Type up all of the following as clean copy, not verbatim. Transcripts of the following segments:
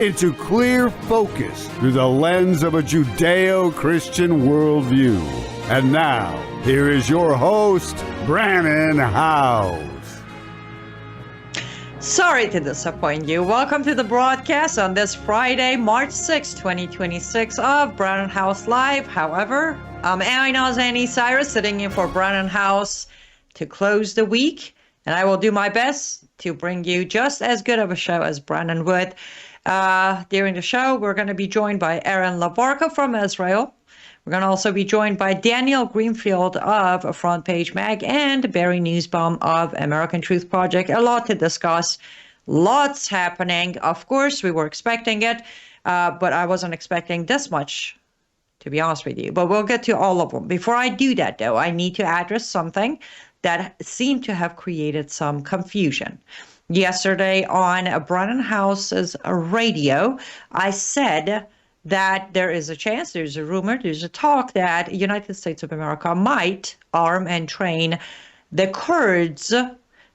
into clear focus through the lens of a Judeo-Christian worldview. And now, here is your host, Brannon Howse. Sorry to disappoint you. Welcome to the broadcast on this Friday, March 6, 2026 of Brannon Howse Live. However, I'm Annie Cyrus sitting in for Brannon Howse to close the week, and I will do my best to bring you just as good of a show as Brannon would. During the show, we're going to be joined by Aaron Lavarka from Israel. We're going to also be joined by Daniel Greenfield of Front Page Mag and Barry Newsbaum of American Truth Project. A lot to discuss, lots happening. Of course, we were expecting it, but I wasn't expecting this much, to be honest with you. But we'll get to all of them. Before I do that, though, I need to address something that seemed to have created some confusion. Yesterday on Brannon Howse's radio, I said that there is a chance, there's a rumor, there's a talk that United States of America might arm and train the Kurds,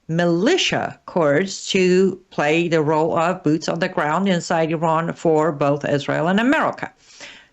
militia Kurds, to play the role of boots on the ground inside Iran for both Israel and America.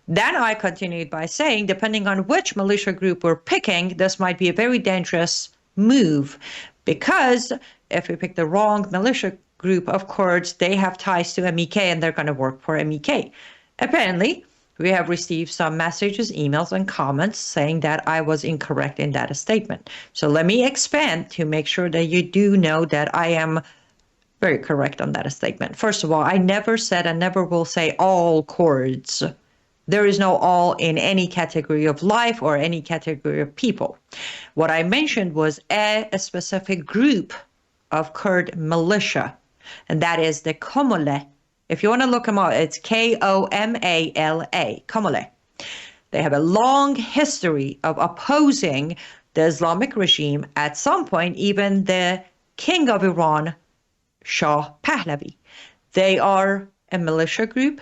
Then I continued by saying, depending on which militia group we're picking, this might be a very dangerous move, because if we pick the wrong militia group of Kurds, they have ties to MEK and they're going to work for MEK. Apparently, we have received some messages, emails, and comments saying that I was incorrect in that statement. So let me expand to make sure that you do know that I am very correct on that statement. First of all, I never said and never will say all Kurds. There is no all in any category of life or any category of people. What I mentioned was a specific group of Kurd militia, and that is the Komole. If you want to look them up, it's Komala, Komole. They have a long history of opposing the Islamic regime. At some point, even the king of Iran, Shah Pahlavi. They are a militia group.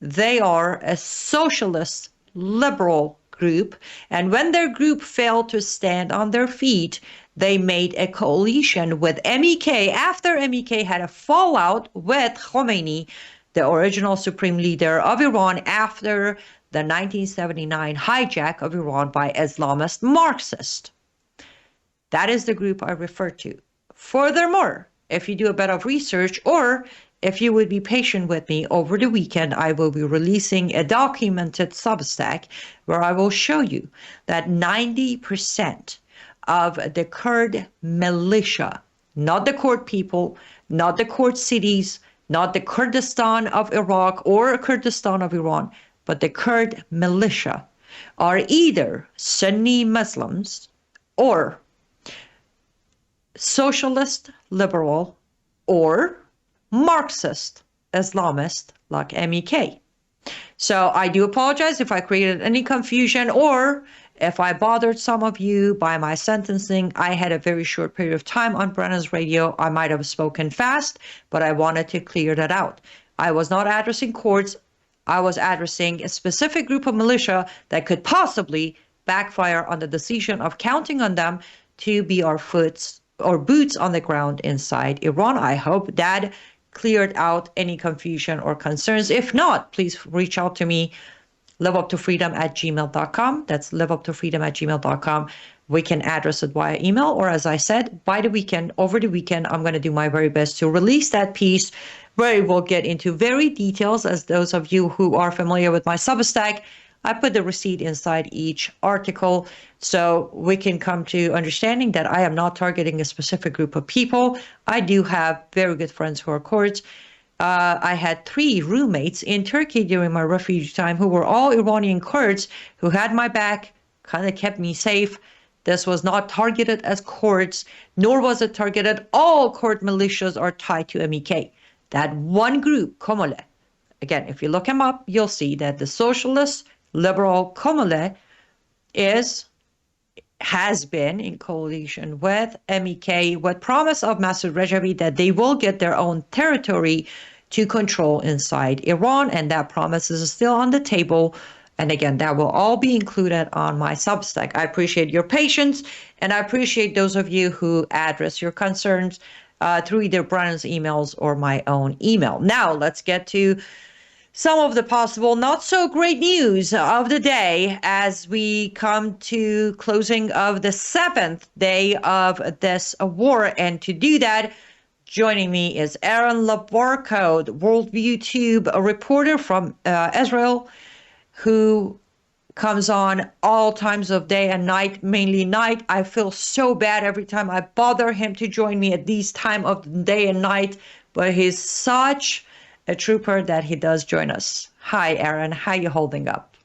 They are a socialist liberal group. And when their group failed to stand on their feet, they made a coalition with MEK after MEK had a fallout with Khomeini, the original supreme leader of Iran, after the 1979 hijack of Iran by Islamist Marxists. That is the group I refer to. Furthermore, if you do a bit of research, or if you would be patient with me over the weekend, I will be releasing a documented Substack where I will show you that 90% of the Kurd militia, not the Kurd people, not the Kurd cities, not the Kurdistan of Iraq or Kurdistan of Iran, but the Kurd militia are either Sunni Muslims or socialist liberal or Marxist Islamist like MEK. So I do apologize if I created any confusion, or if I bothered some of you by my sentencing. I had a very short period of time on Brennan's radio. I might have spoken fast, but I wanted to clear that out. I was not addressing Kurds. I was addressing a specific group of militia that could possibly backfire on the decision of counting on them to be our boots on the ground inside Iran. I hope that cleared out any confusion or concerns. If not, please reach out to me, liveuptofreedom@gmail.com. That's liveuptofreedom@gmail.com. We can address it via email, or as I said, over the weekend, I'm going to do my very best to release that piece where we'll get into very details. As those of you who are familiar with my Substack, I put the receipt inside each article so we can come to understanding that I am not targeting a specific group of people. I do have very good friends who are Kurds. I had 3 roommates in Turkey during my refugee time who were all Iranian Kurds who had my back, kind of kept me safe. This was not targeted as Kurds, nor was it targeted. All Kurd militias are tied to MEK. That one group, Komole, again, if you look him up, you'll see that the socialist liberal Komole has been in coalition with MEK with promise of Masoud Rajavi that they will get their own territory to control inside Iran, and that promise is still on the table. And again, that will all be included on my Substack. I appreciate your patience, and I appreciate those of you who address your concerns. through either Brandon's emails or my own email. Now, let's get to some of the possible not so great news of the day as we come to closing of the 7th day of this war. And to do that, joining me is Aaron Labarco, the Worldview Tube, a reporter from Israel, who comes on all times of day and night, mainly night. I feel so bad every time I bother him to join me at these time of the day and night, but he's such a trooper that he does join us. Hi, Aaron. How you holding up?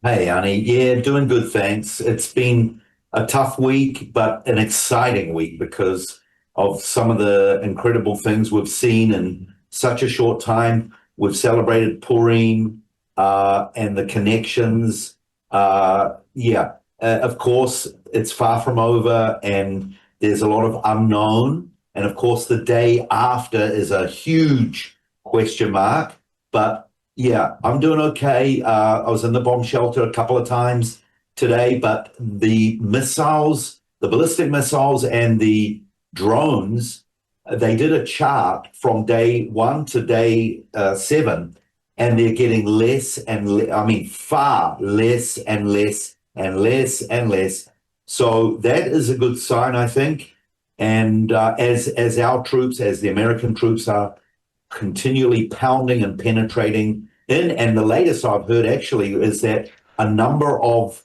Hey, Annie. Yeah, doing good, thanks. It's been a tough week, but an exciting week because of some of the incredible things we've seen in such a short time. We've celebrated Purim and the connections. Of course, it's far from over and there's a lot of unknown. And of course, the day after is a huge question mark. But yeah, I'm doing okay. I was in the bomb shelter a couple of times today, but the missiles, the ballistic missiles and the drones, they did a chart from day 1 to day 7, and they're getting less and far less and less and less and less. So that is a good sign, I think. And as our troops, as the American troops are continually pounding and penetrating in, and the latest I've heard actually is that a number of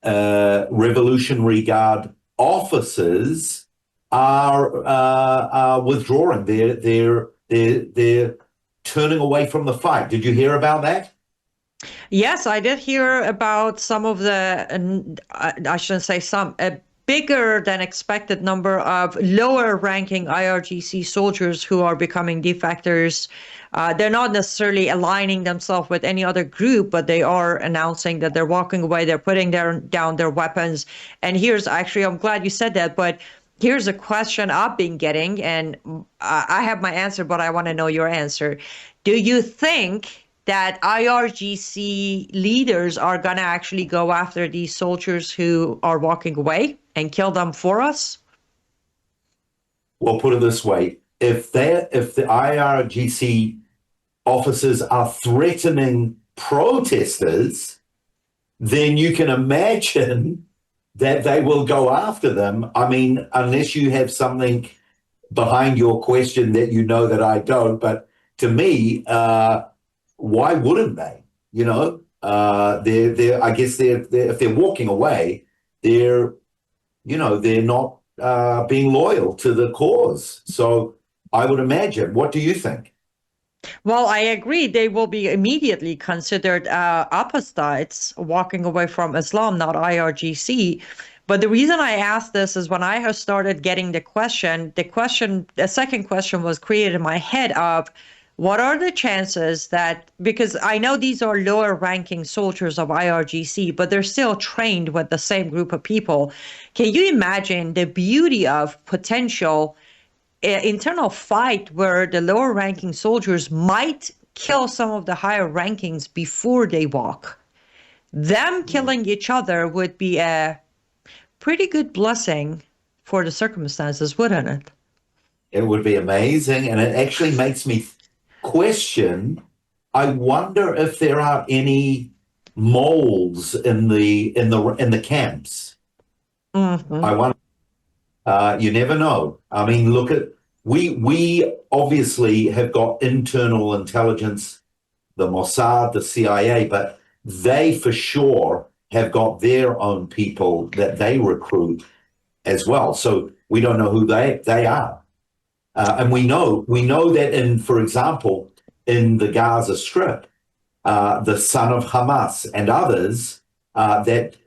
Revolutionary Guard officers are withdrawing. They're turning away from the fight. Did you hear about that? Yes, I did hear about some of the, I shouldn't say some, a bigger than expected number of lower ranking IRGC soldiers who are becoming defectors. They're not necessarily aligning themselves with any other group, but they are announcing that they're walking away. They're putting down their weapons. And here's actually, I'm glad you said that, but here's a question I've been getting, and I have my answer, but I want to know your answer. Do you think that IRGC leaders are going to actually go after these soldiers who are walking away and kill them for us? Well, put it this way. If the IRGC officers are threatening protesters, then you can imagine that they will go after them. I mean, unless you have something behind your question that you know that I don't. But to me, why wouldn't they? You know, I guess if they're walking away, they're not being loyal to the cause. So I would imagine. What do you think? Well, I agree. They will be immediately considered apostates walking away from Islam, not IRGC. But the reason I asked this is when I have started getting the second question was created in my head of what are the chances that, because I know these are lower ranking soldiers of IRGC, but they're still trained with the same group of people. Can you imagine the beauty of potential internal fight where the lower ranking soldiers might kill some of the higher rankings before they walk? Them killing each other would be a pretty good blessing for the circumstances, wouldn't it? It would be amazing, and it actually makes me question. I wonder if there are any moles in the camps. Mm-hmm. I wonder. You never know. I mean, look at we obviously have got internal intelligence, the Mossad, the CIA, but they for sure have got their own people that they recruit as well. So we don't know who they are, and we know that for example, in the Gaza Strip, the son of Hamas and others that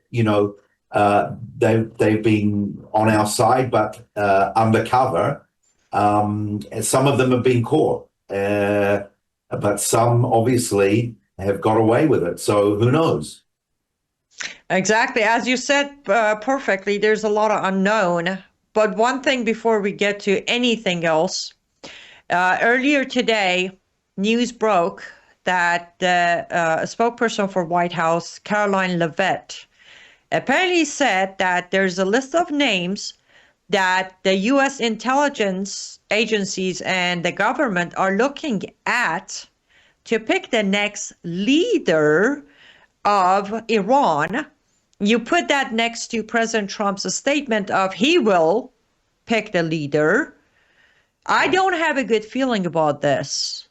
they've been on our side, but undercover. Some of them have been caught, but some obviously have got away with it. So who knows? Exactly. As you said perfectly, there's a lot of unknown. But one thing before we get to anything else, earlier today, news broke that a spokesperson for White House, Caroline Leavitt, apparently said that there's a list of names that the U.S. intelligence agencies and the government are looking at to pick the next leader of Iran. You put that next to President Trump's statement of he will pick the leader. I don't have a good feeling about this.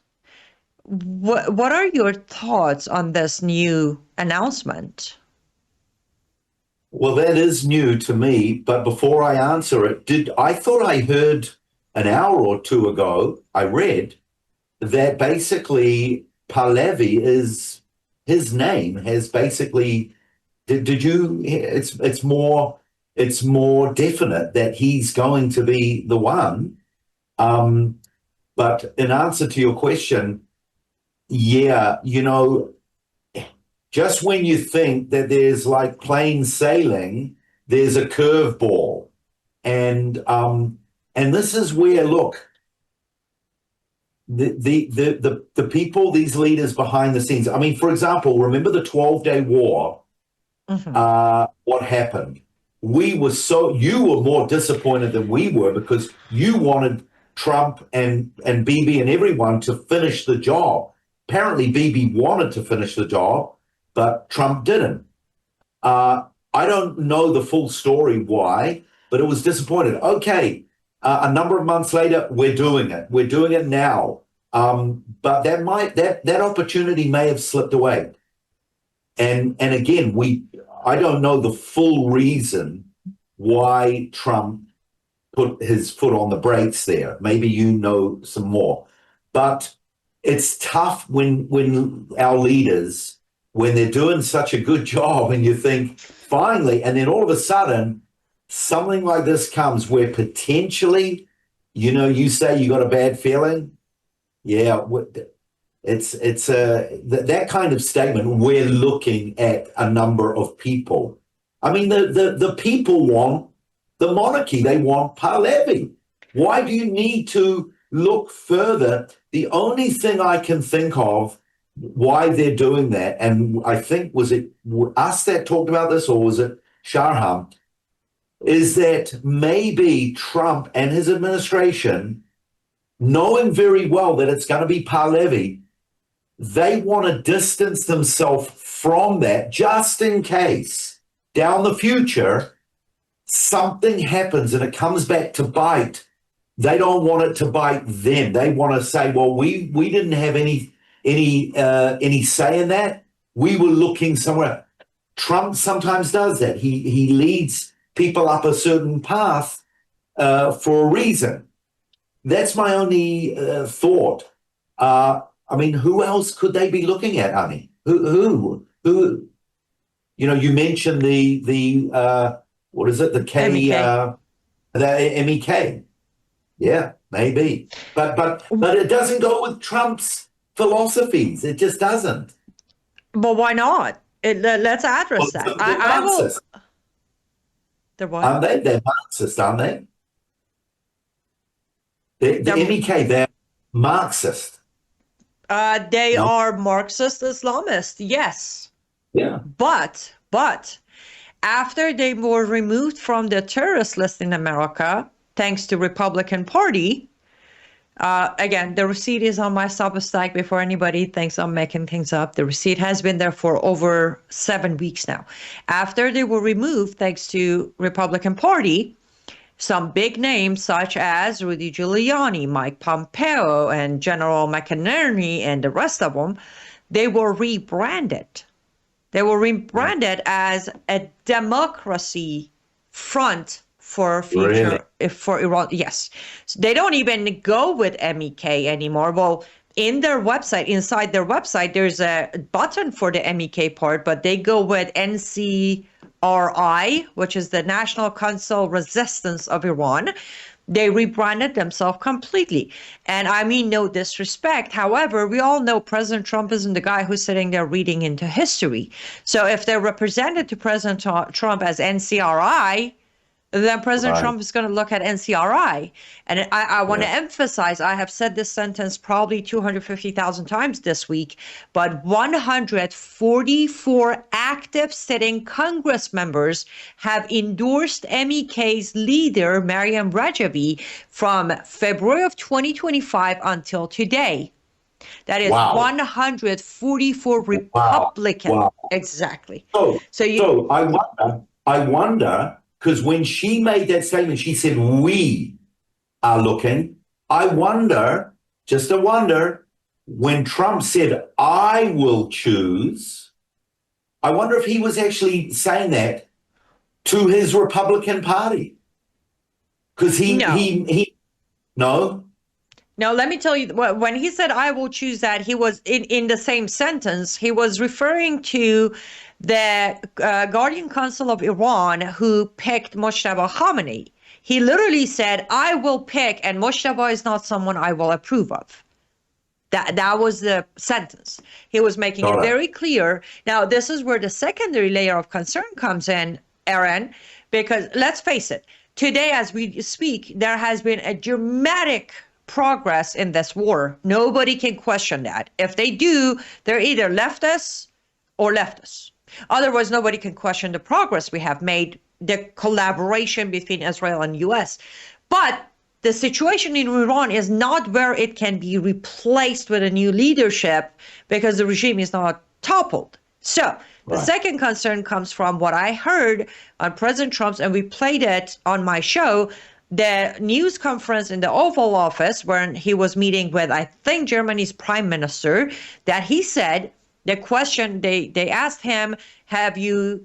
What are your thoughts on this new announcement? Well, that is new to me, but before I answer it, I thought I heard an hour or two ago, I read that basically Pahlavi is his name has basically did you it's more definite that he's going to be the one. But in answer to your question, yeah, just when you think that there's like plain sailing, there's a curveball. And this is where, look, the people, these leaders behind the scenes. I mean, for example, remember the 12-day war? What happened? You were more disappointed than we were because you wanted Trump and Bibi and everyone to finish the job. Apparently, Bibi wanted to finish the job, but Trump didn't. I don't know the full story why, but it was disappointed. Okay, a number of months later, we're doing it. We're doing it now. But that opportunity may have slipped away. And again, I don't know the full reason why Trump put his foot on the brakes there. Maybe you know some more. But it's tough when our leaders, when they're doing such a good job and you think, finally, and then all of a sudden, something like this comes where potentially, you say you got a bad feeling. Yeah, it's that kind of statement. We're looking at a number of people. I mean, the people want the monarchy. They want Pahlavi. Why do you need to look further? The only thing I can think of why they're doing that, and I think, was it us that talked about this, or was it Sharham, is that maybe Trump and his administration, knowing very well that it's going to be Pahlavi, they want to distance themselves from that just in case down the future something happens and it comes back to bite. They don't want it to bite them. They want to say, well, we didn't have any say in that. We were looking somewhere. Trump sometimes does that. He leads people up a certain path for a reason. That's my only thought. I mean, who else could they be looking at, Ani? Who? You mentioned the what is it? The K, MEK. The MEK. Yeah, maybe. But it doesn't go with Trump's philosophies. It just doesn't. But why not? Let's address that. I will. They're what? Aren't they? They're Marxist, aren't they? The MEK, they're Marxist. They are Marxist Islamists, yes. Yeah. But after they were removed from the terrorist list in America, thanks to Republican Party, again, the receipt is on my Substack before anybody thinks I'm making things up. The receipt has been there for over 7 weeks now. After they were removed, thanks to Republican Party, some big names such as Rudy Giuliani, Mike Pompeo, and General McInerney, and the rest of them, they were rebranded. They were rebranded as a democracy front for future, for Iran. Yes. So they don't even go with MEK anymore. Well, in their website, inside their website, there's a button for the MEK part, but they go with NCRI, which is the National Council Resistance of Iran. They rebranded themselves completely. And I mean, no disrespect. However, we all know President Trump isn't the guy who's sitting there reading into history. So if they're represented to President Trump as NCRI, then President Right. Trump is going to look at NCRI. And I want to emphasize, I have said this sentence probably 250,000 times this week, but 144 active sitting Congress members have endorsed MEK's leader, Maryam Rajavi, from February of 2025 until today. That is Wow. 144 Republicans. Wow. Exactly. So I wonder, because when she made that statement, she said, we are looking. I wonder, just a wonder, when Trump said, I will choose, I wonder if he was actually saying that to his Republican Party. Because no? No, let me tell you, when he said, I will choose that, he was in the same sentence, he was referring to the Guardian Council of Iran who picked Mojtaba Khamenei. He literally said, I will pick, and Mojtaba is not someone I will approve of. That was the sentence. He was making it very clear. Now, this is where the secondary layer of concern comes in, Aaron, because let's face it, today as we speak, there has been a dramatic progress in this war. Nobody can question that. If they do, they're either leftists or leftists. Otherwise, nobody can question the progress we have made, the collaboration between Israel and US. But the situation in Iran is not where it can be replaced with a new leadership because the regime is not toppled. So the second concern comes from what I heard on President Trump's, and we played it on my show, the news conference in the Oval Office when he was meeting with, I think, Germany's prime minister, that he said, the question they asked him,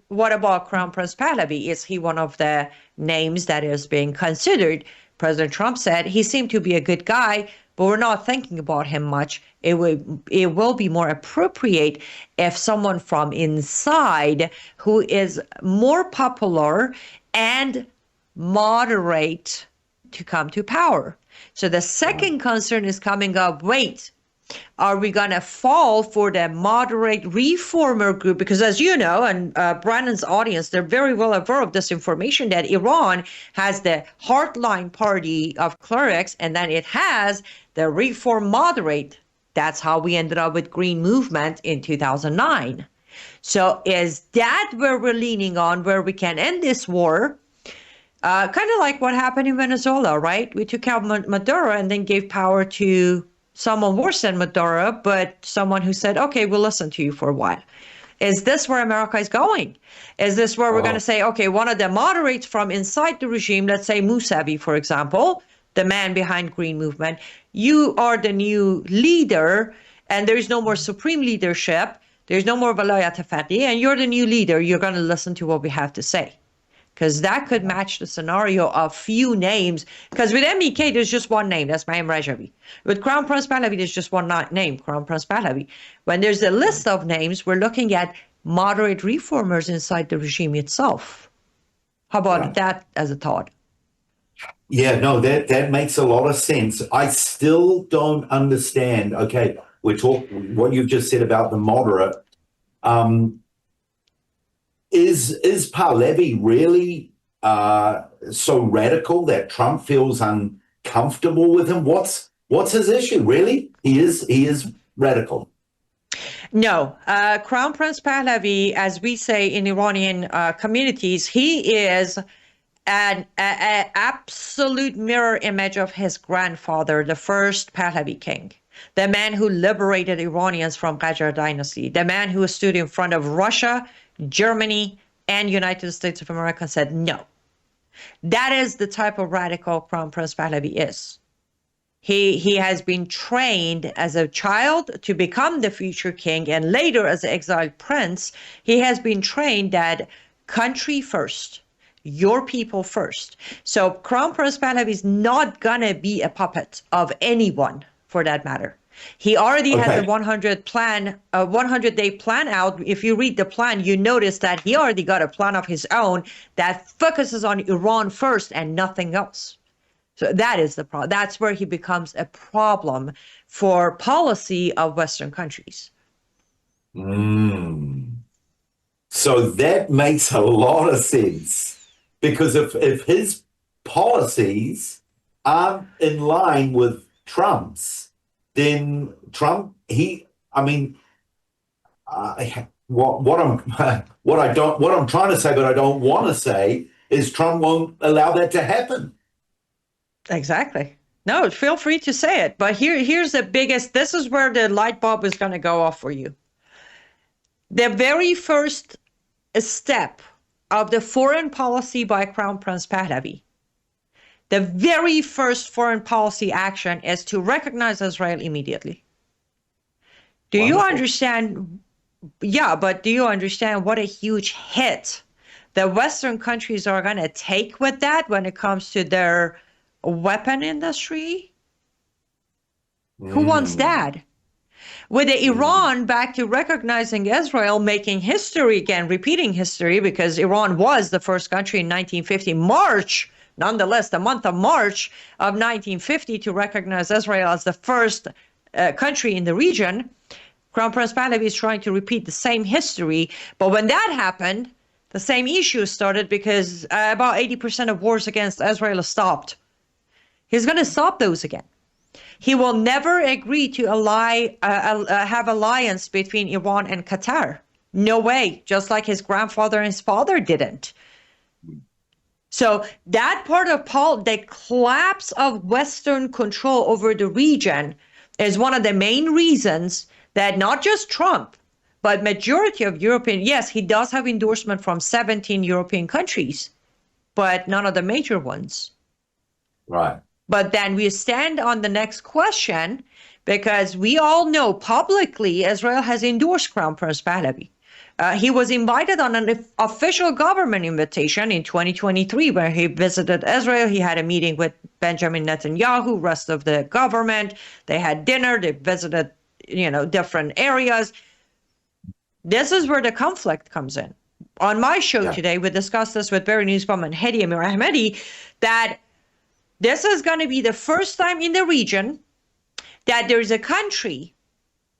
what about Crown Prince Pahlavi? Is he one of the names that is being considered? President Trump said he seemed to be a good guy, but we're not thinking about him much. It will be more appropriate if someone from inside who is more popular and moderate to come to power. So the second concern is coming up, wait, are we going to fall for the moderate reformer group? Because as you know, and Brandon's audience, they're very well aware of this information, that Iran has the hardline party of clerics, and then it has the reform moderate. That's how we ended up with Green Movement in 2009. So is that where we're leaning on, where we can end this war? Kind of like what happened in Venezuela, right? We took out Maduro and then gave power to someone worse than Maduro, but someone who said, okay, we'll listen to you for a while. Is this where America is going? Is this where we're going to say, okay, one of the moderates from inside the regime, let's say Mousavi, for example, the man behind Green Movement, you are the new leader, and there is no more supreme leadership, there's no more Velayat Faqih, and you're the new leader, you're going to listen to what we have to say. Because that could match the scenario of few names. Because with MEK, there's just one name. That's Maryam Rajavi. With Crown Prince Pahlavi, there's just one name, Crown Prince Pahlavi. When there's a list of names, we're looking at moderate reformers inside the regime itself. How about that as a thought? Yeah, no, that makes a lot of sense. I still don't understand. Okay, we're talking what you've just said about the moderate. Is Pahlavi really so radical that Trump feels uncomfortable with him? What's his issue? Really, he is radical. No, Crown Prince Pahlavi, as we say in Iranian communities, he is an absolute mirror image of his grandfather, the first Pahlavi king. The man who liberated Iranians from Qajar dynasty, the man who stood in front of Russia, Germany, and United States of America and said no. That is the type of radical Crown Prince Pahlavi is. He has been trained as a child to become the future king, and later as an exiled prince, he has been trained that country first, your people first. So Crown Prince Pahlavi is not gonna be a puppet of anyone, for that matter. He already has a 100-day plan out. If you read the plan, you notice that he already got a plan of his own that focuses on Iran first and nothing else. So that is the problem. That's where he becomes a problem for policy of Western countries. So that makes a lot of sense. because if his policies aren't in line with Trump's, then Trump, what I'm trying to say, but I don't want to say, is Trump won't allow that to happen. Exactly. No, feel free to say it. But here's the biggest, this is where the light bulb is going to go off for you. The very first step of the foreign policy by Crown Prince Pahlavi, the very first foreign policy action is to recognize Israel immediately. Do you understand? Yeah, but do you understand what a huge hit the Western countries are going to take with that when it comes to their weapon industry? Who wants that? With the Iran back to recognizing Israel, making history again, repeating history, because Iran was the first country in 1950, March, nonetheless, the month of March of 1950, to recognize Israel as the first country in the region. Crown Prince Pahlavi is trying to repeat the same history. But when that happened, the same issues started because about 80% of wars against Israel stopped. He's going to stop those again. He will never agree to have alliance between Iran and Qatar. No way. Just like his grandfather and his father didn't. So that part of the collapse of Western control over the region is one of the main reasons that not just Trump, but majority of European, yes, he does have endorsement from 17 European countries, but none of the major ones. Right. But then we stand on the next question, because we all know publicly Israel has endorsed Crown Prince Pahlavi. He was invited on an official government invitation in 2023 where he visited Israel. He had a meeting with Benjamin Netanyahu, rest of the government. They had dinner. They visited, different areas. This is where the conflict comes in. On my show today, we discussed this with Barry Nussbaum and Hedi Amir Ahmedi, that this is going to be the first time in the region that there's a country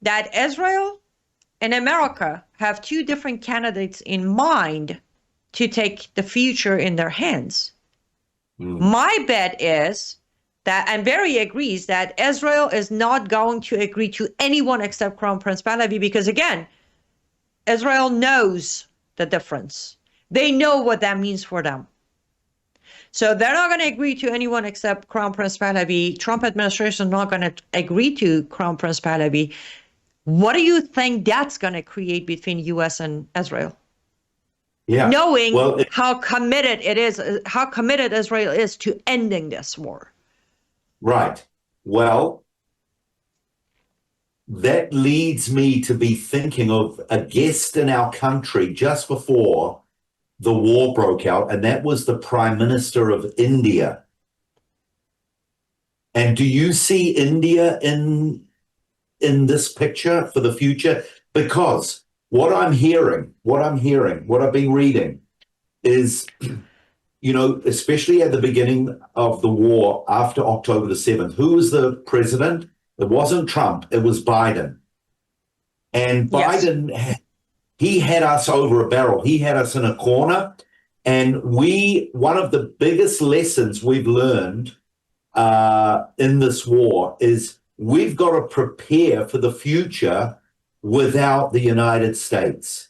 that Israel and America have two different candidates in mind to take the future in their hands. My bet is that, and Barry agrees, that Israel is not going to agree to anyone except Crown Prince Pahlavi, because again, Israel knows the difference. They know what that means for them. So they're not going to agree to anyone except Crown Prince Pahlavi. Trump administration is not going to agree to Crown Prince Pahlavi. What do you think that's going to create between U.S. and Israel? Yeah. Knowing how committed Israel is to ending this war. Right. Well, that leads me to be thinking of a guest in our country just before the war broke out, and that was the Prime Minister of India. And do you see India in this picture for the future? Because what I've been reading is, especially at the beginning of the war after October the 7th, who was the president? It wasn't Trump, it was Biden. And Biden, he had us over a barrel. He had us in a corner. And one of the biggest lessons we've learned in this war is we've got to prepare for the future without the United States.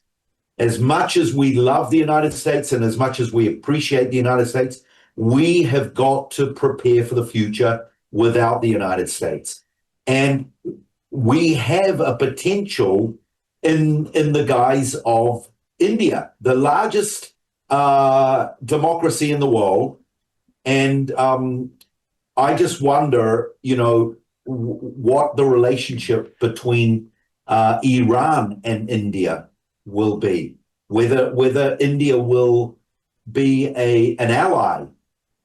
As much as we love the United States and as much as we appreciate the United States, we have got to prepare for the future without the United States. And we have a potential in the guise of India, the largest democracy in the world. And I just wonder, what the relationship between Iran and India will be, whether India will be an ally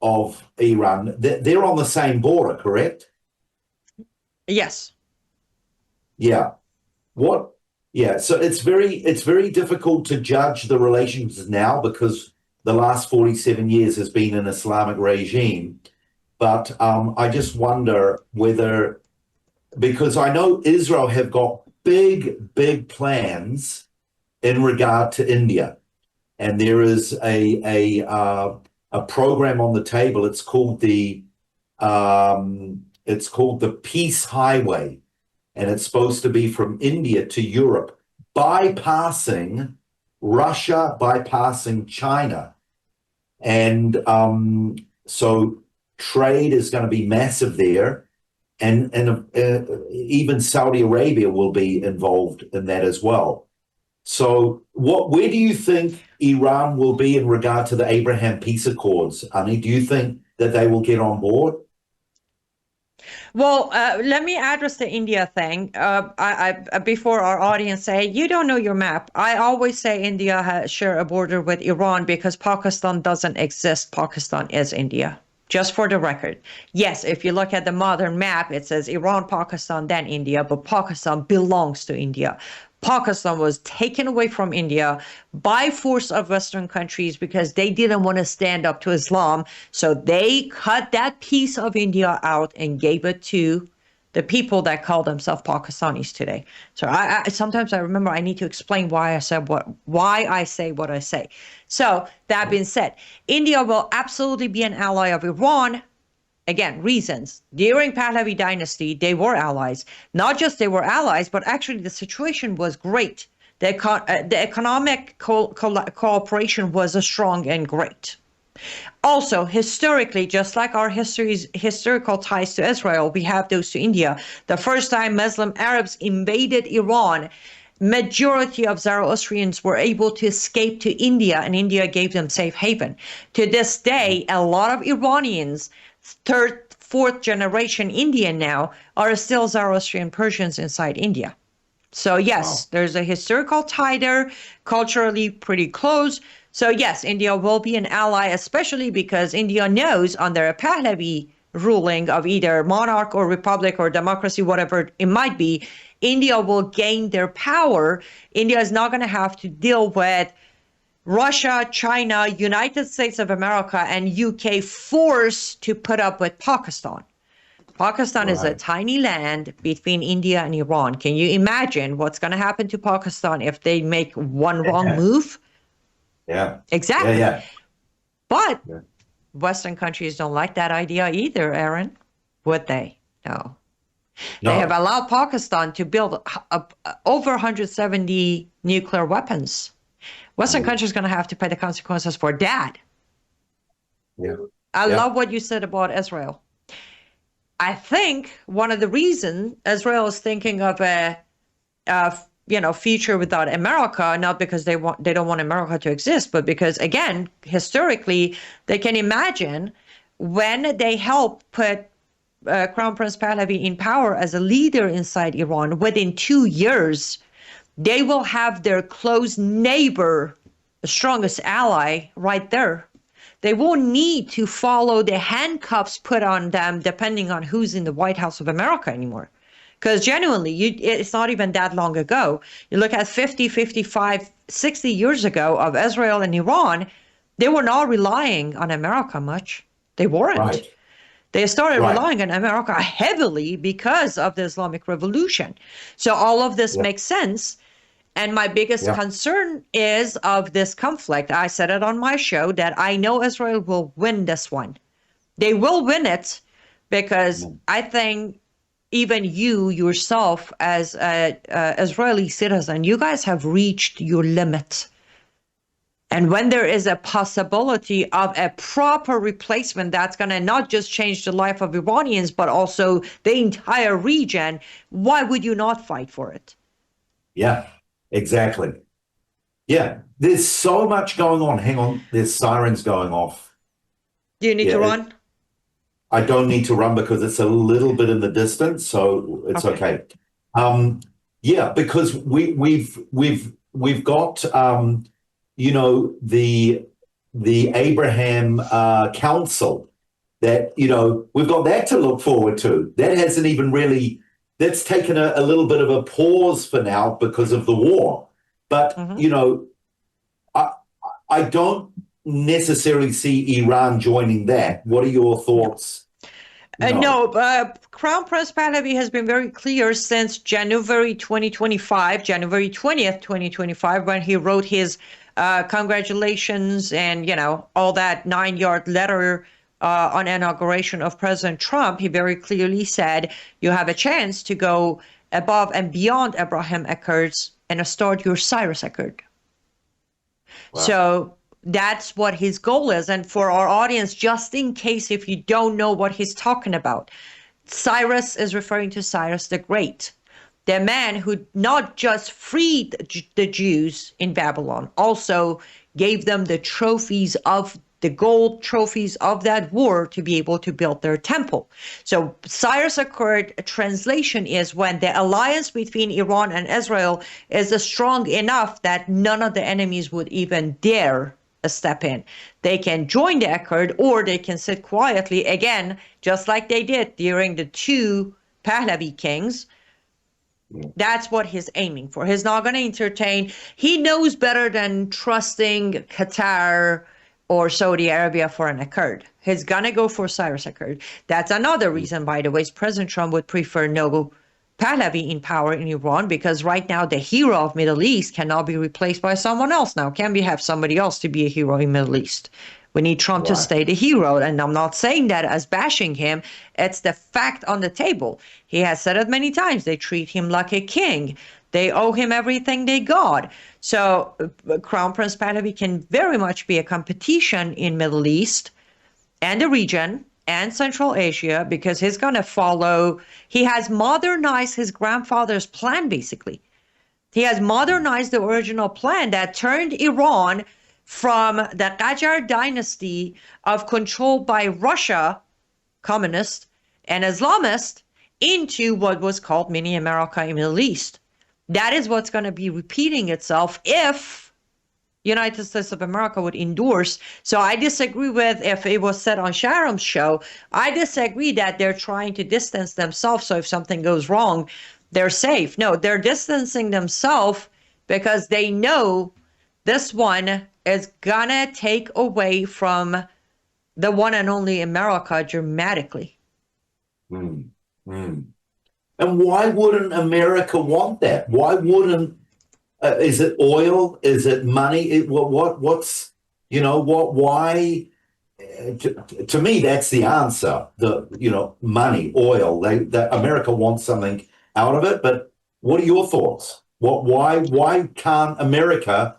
of Iran. They're on the same border, correct? Yes. Yeah. So it's very difficult to judge the relations now because the last 47 years has been an Islamic regime. But I just wonder whether, because I know Israel have got big plans in regard to India. And there is a a program on the table. It's called the Peace Highway, and it's supposed to be from India to Europe, bypassing Russia, bypassing China. And so trade is going to be massive there. And even Saudi Arabia will be involved in that as well. So where do you think Iran will be in regard to the Abraham Peace Accords, Ani? Do you think that they will get on board? Well, let me address the India thing. Before our audience say, you don't know your map. I always say India share a border with Iran because Pakistan doesn't exist. Pakistan is India. Just for the record. Yes, if you look at the modern map, it says Iran, Pakistan, then India, but Pakistan belongs to India. Pakistan was taken away from India by force of Western countries because they didn't want to stand up to Islam. So they cut that piece of India out and gave it to the people that call themselves Pakistanis today. So sometimes I remember I need to explain why I say what I say. So that being said, India will absolutely be an ally of Iran. Again, reasons. During Pahlavi dynasty, they were allies. Not just they were allies, but actually the situation was great. The economic cooperation was strong and great. Also, historically, just like our historical ties to Israel, we have those to India. The first time Muslim Arabs invaded Iran, majority of Zoroastrians were able to escape to India, and India gave them safe haven. To this day, a lot of Iranians, third, fourth generation Indian now, are still Zoroastrian Persians inside India. So yes, there's a historical tie there, culturally pretty close. So yes, India will be an ally, especially because India knows under a Pahlavi ruling of either monarch or republic or democracy, whatever it might be, India will gain their power. India is not going to have to deal with Russia, China, United States of America, and UK forced to put up with Pakistan. Pakistan is a tiny land between India and Iran. Can you imagine what's going to happen to Pakistan if they make one wrong move? Yeah. Exactly. Yeah. But Western countries don't like that idea either, Aaron. Would they? No. They have allowed Pakistan to build over 170 nuclear weapons. Western countries are going to have to pay the consequences for that. Yeah. I love what you said about Israel. I think one of the reasons Israel is thinking of a future without America, not because they don't want America to exist, but because, again, historically, they can imagine when they help put Crown Prince Pahlavi in power as a leader inside Iran, within 2 years, they will have their close neighbor, the strongest ally, right there. They won't need to follow the handcuffs put on them depending on who's in the White House of America anymore. Because genuinely, it's not even that long ago. You look at 50, 55, 60 years ago of Israel and Iran, they were not relying on America much. They weren't. Right. They started relying on America heavily because of the Islamic Revolution. So all of this makes sense. And my biggest concern is of this conflict. I said it on my show that I know Israel will win this one. They will win it because I think even you yourself as an Israeli citizen, you guys have reached your limit. And when there is a possibility of a proper replacement that's going to not just change the life of Iranians, but also the entire region, why would you not fight for it? Yeah, exactly. Yeah, there's so much going on. Hang on, there's sirens going off. Do you need to run? I don't need to run because it's a little bit in the distance, so it's okay. Because we've got the Abraham Council that we've got that to look forward to. That hasn't even really. That's taken a little bit of a pause for now because of the war. But I don't necessarily see Iran joining that. What are your thoughts? Crown Prince Pahlavi has been very clear since January 2025, January 20th, 2025, when he wrote his congratulations and, all that 9-yard letter on inauguration of President Trump, he very clearly said you have a chance to go above and beyond Abraham Accords and start your Cyrus Accord. Wow. So that's what his goal is. And for our audience, just in case if you don't know what he's talking about, Cyrus is referring to Cyrus the Great, the man who not just freed the Jews in Babylon, also gave them the trophies of the gold trophies of that war to be able to build their temple. So Cyrus Accord translation is when the alliance between Iran and Israel is strong enough that none of the enemies would even dare step in. They can join the accord or they can sit quietly, again, just like they did during the 2 Pahlavi kings. That's what he's aiming for. He's not going to entertain. He knows better than trusting Qatar or Saudi Arabia for an accord. He's going to go for Cyrus Accord. That's another reason, by the way, President Trump would prefer no Pahlavi in power in Iran, because right now the hero of Middle East cannot be replaced by someone else. Now, can we have somebody else to be a hero in Middle East? We need Trump to stay the hero. And I'm not saying that as bashing him. It's the fact on the table. He has said it many times. They treat him like a king. They owe him everything they got. So Crown Prince Pahlavi can very much be a competition in Middle East and the region and Central Asia, because he's going to follow. He has modernized his grandfather's plan, basically. He has modernized the original plan that turned Iran from the Qajar dynasty of control by Russia, communist and Islamist, into what was called mini America in the Middle East. That is what's going to be repeating itself if United States of America would endorse. So I disagree with, if it was said on Sharon's show, I disagree that they're trying to distance themselves so if something goes wrong, they're safe. No, they're distancing themselves because they know this one is gonna take away from the one and only America dramatically. And why wouldn't America want that? Why wouldn't? Is it oil? Is it money? What's why? To me, that's the answer. Money, oil. America wants something out of it. But what are your thoughts? Why can't America,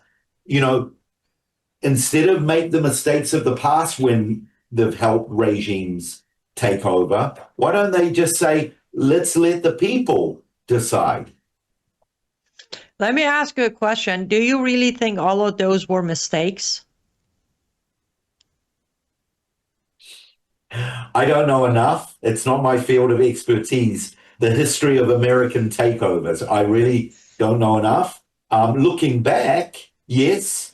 instead of make the mistakes of the past when they've helped regimes take over, why don't they just say, let's let the people decide? Let me ask you a question. Do you really think all of those were mistakes? I don't know enough. It's not my field of expertise. The history of American takeovers, I really don't know enough. Looking back, yes,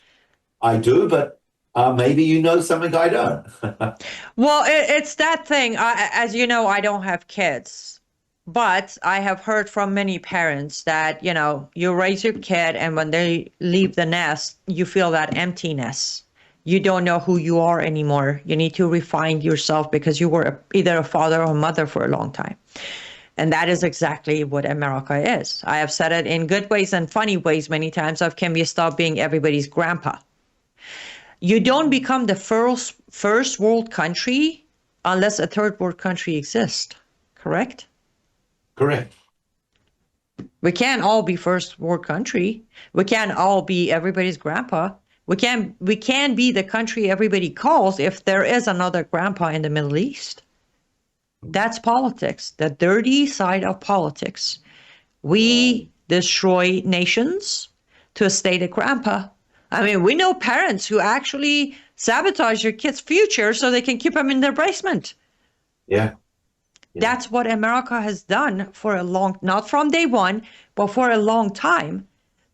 I do, but maybe you know something I don't. Well, it's that thing. As you know, I don't have kids. But I have heard from many parents that, you raise your kid and when they leave the nest, you feel that emptiness. You don't know who you are anymore. You need to refine yourself because you were either a father or mother for a long time. And that is exactly what America is. I have said it in good ways and funny ways many times. Can we stop being everybody's grandpa? You don't become the first world country unless a third world country exists, correct? Correct. We can't all be first world country. We can't all be everybody's grandpa. We can be the country everybody calls if there is another grandpa in the Middle East. That's politics, the dirty side of politics. We destroy nations to stay the grandpa. I mean, we know parents who actually sabotage their kids' future so they can keep them in their basement. Yeah. That's what America has done for a long, not from day one, but for a long time.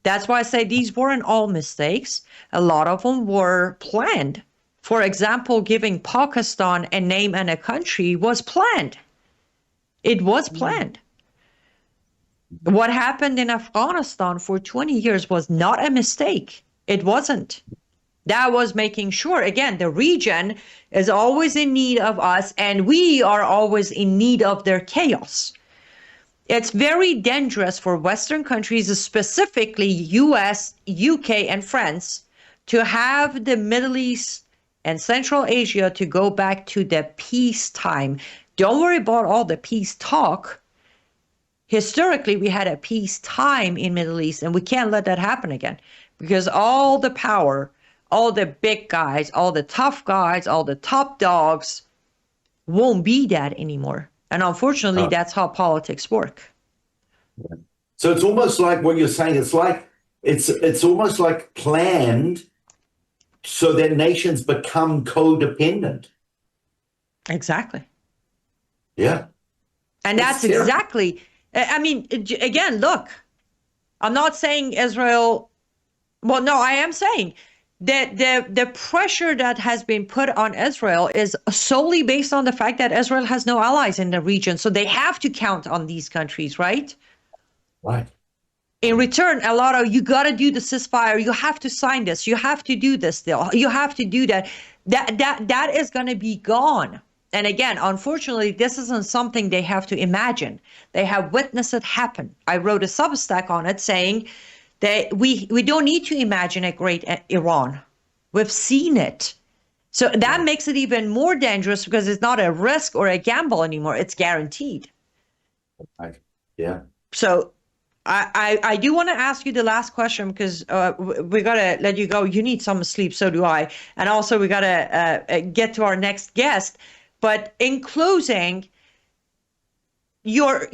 That's why I say these weren't all mistakes. A lot of them were planned. For example, giving Pakistan a name and a country was planned. It was planned. What happened in Afghanistan for 20 years was not a mistake. It wasn't. That was making sure, again, the region is always in need of us and we are always in need of their chaos. It's very dangerous for Western countries, specifically US, UK, and France, to have the Middle East and Central Asia to go back to the peacetime. Don't worry about all the peace talk. Historically, we had a peacetime in Middle East, and we can't let that happen again, because all the power, all the big guys, all the tough guys, all the top dogs won't be that anymore. And unfortunately, that's how politics work. So it's almost like what you're saying. It's like it's almost like planned so that nations become codependent. Exactly. Yeah. And that's exactly, I mean, again, look, I'm not saying Israel, well, no, I am saying that the pressure that has been put on Israel is solely based on the fact that Israel has no allies in the region. So they have to count on these countries, right? Right. In return, a lot of, you got to do the ceasefire. You have to sign this. You have to do this still. You have to do that. That is going to be gone. And again, unfortunately, this isn't something they have to imagine. They have witnessed it happen. I wrote a Substack on it saying that we don't need to imagine a great Iran. We've seen it. So that makes it even more dangerous, because it's not a risk or a gamble anymore. It's guaranteed. Right. Yeah. So I do want to ask you the last question, because we got to let you go. You need some sleep. So do I. And also we got to get to our next guest. But in closing, your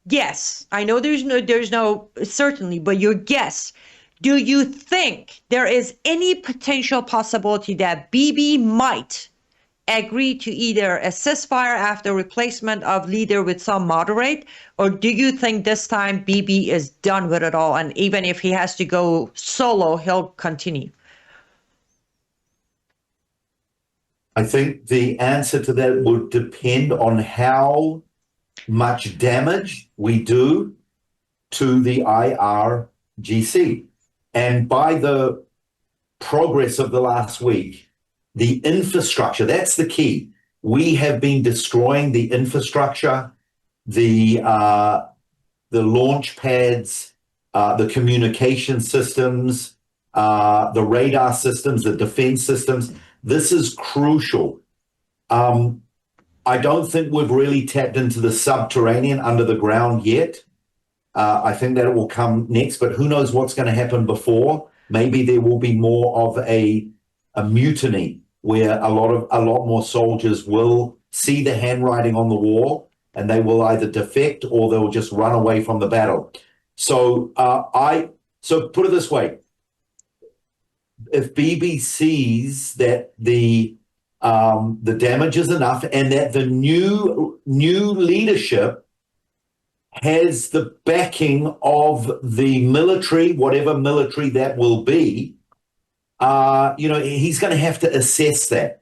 guess, I know there's no certainty, but your guess, do you think there is any potential possibility that Bibi might agree to either a ceasefire after replacement of leader with some moderate, or do you think this time Bibi is done with it all, and even if he has to go solo, he'll continue? I think the answer to that would depend on how much damage we do to the IRGC. And by the progress of the last week, the infrastructure, that's the key. We have been destroying the infrastructure, the launch pads, the communication systems, the radar systems, the defense systems. This is crucial. I don't think we've really tapped into the subterranean under the ground yet. I think that it will come next, but who knows what's going to happen before. Maybe there will be more of a mutiny where a lot more soldiers will see the handwriting on the wall, and they will either defect or they'll just run away from the battle. So so put it this way. If Bibi sees that the damage is enough, and that the new leadership has the backing of the military, whatever military that will be, he's going to have to assess that.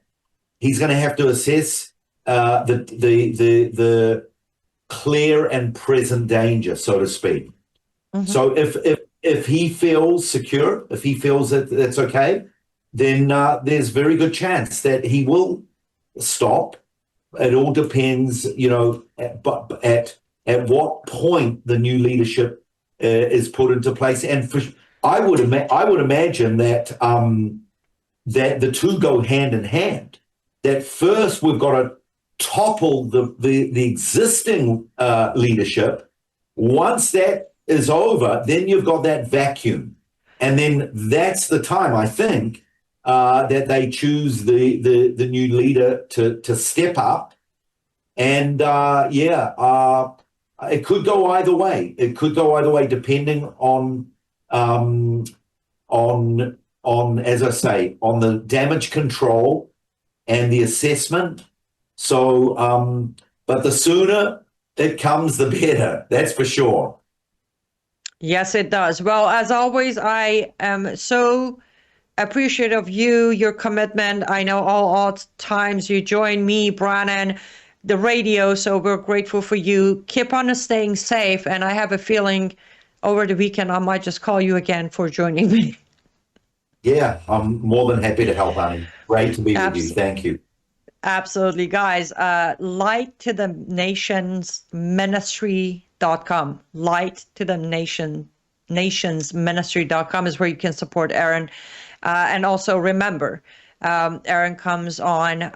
He's going to have to assess the clear and present danger, so to speak. Mm-hmm. So if he feels secure, if he feels that that's okay, then there's very good chance that he will stop. It all depends, at what point the new leadership is put into place. And I would imagine that that the two go hand in hand. That first we've got to topple the existing leadership. Once that is over, then you've got that vacuum, and then that's the time, I think, that they choose the new leader to step up. And it could go either way. It could go either way, depending on as I say, on the damage control and the assessment. So, but the sooner it comes, the better. That's for sure. Yes, it does. Well, as always, I am so appreciative of you, your commitment. I know all times you join me, Brannon, the radio, so we're grateful for you. Keep on staying safe, and I have a feeling over the weekend I might just call you again for joining me. Yeah, I'm more than happy to help, honey. Great to be with you. Thank you. Absolutely, guys. Light2the Nations Ministry.com. Light2the Nation nationsministry.com is where you can support Aaron. And also remember, Aaron comes on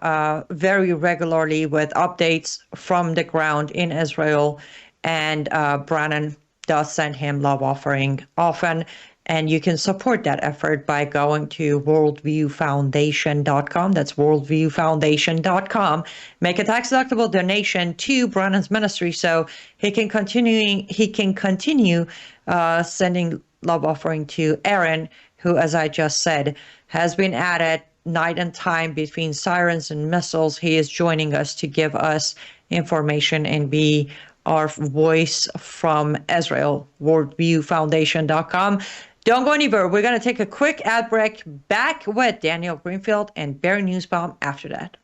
very regularly with updates from the ground in Israel, and Brannon does send him love offering often. And you can support that effort by going to worldviewfoundation.com. That's worldviewfoundation.com. Make a tax-deductible donation to Brannon's ministry so he can continue sending love offering to Aaron, who, as I just said, has been at it night and time between sirens and missiles. He is joining us to give us information and be our voice from Israel. worldviewfoundation.com. Don't go anywhere. We're going to take a quick ad break. Back with Daniel Greenfield and Barry Nussbaum after that.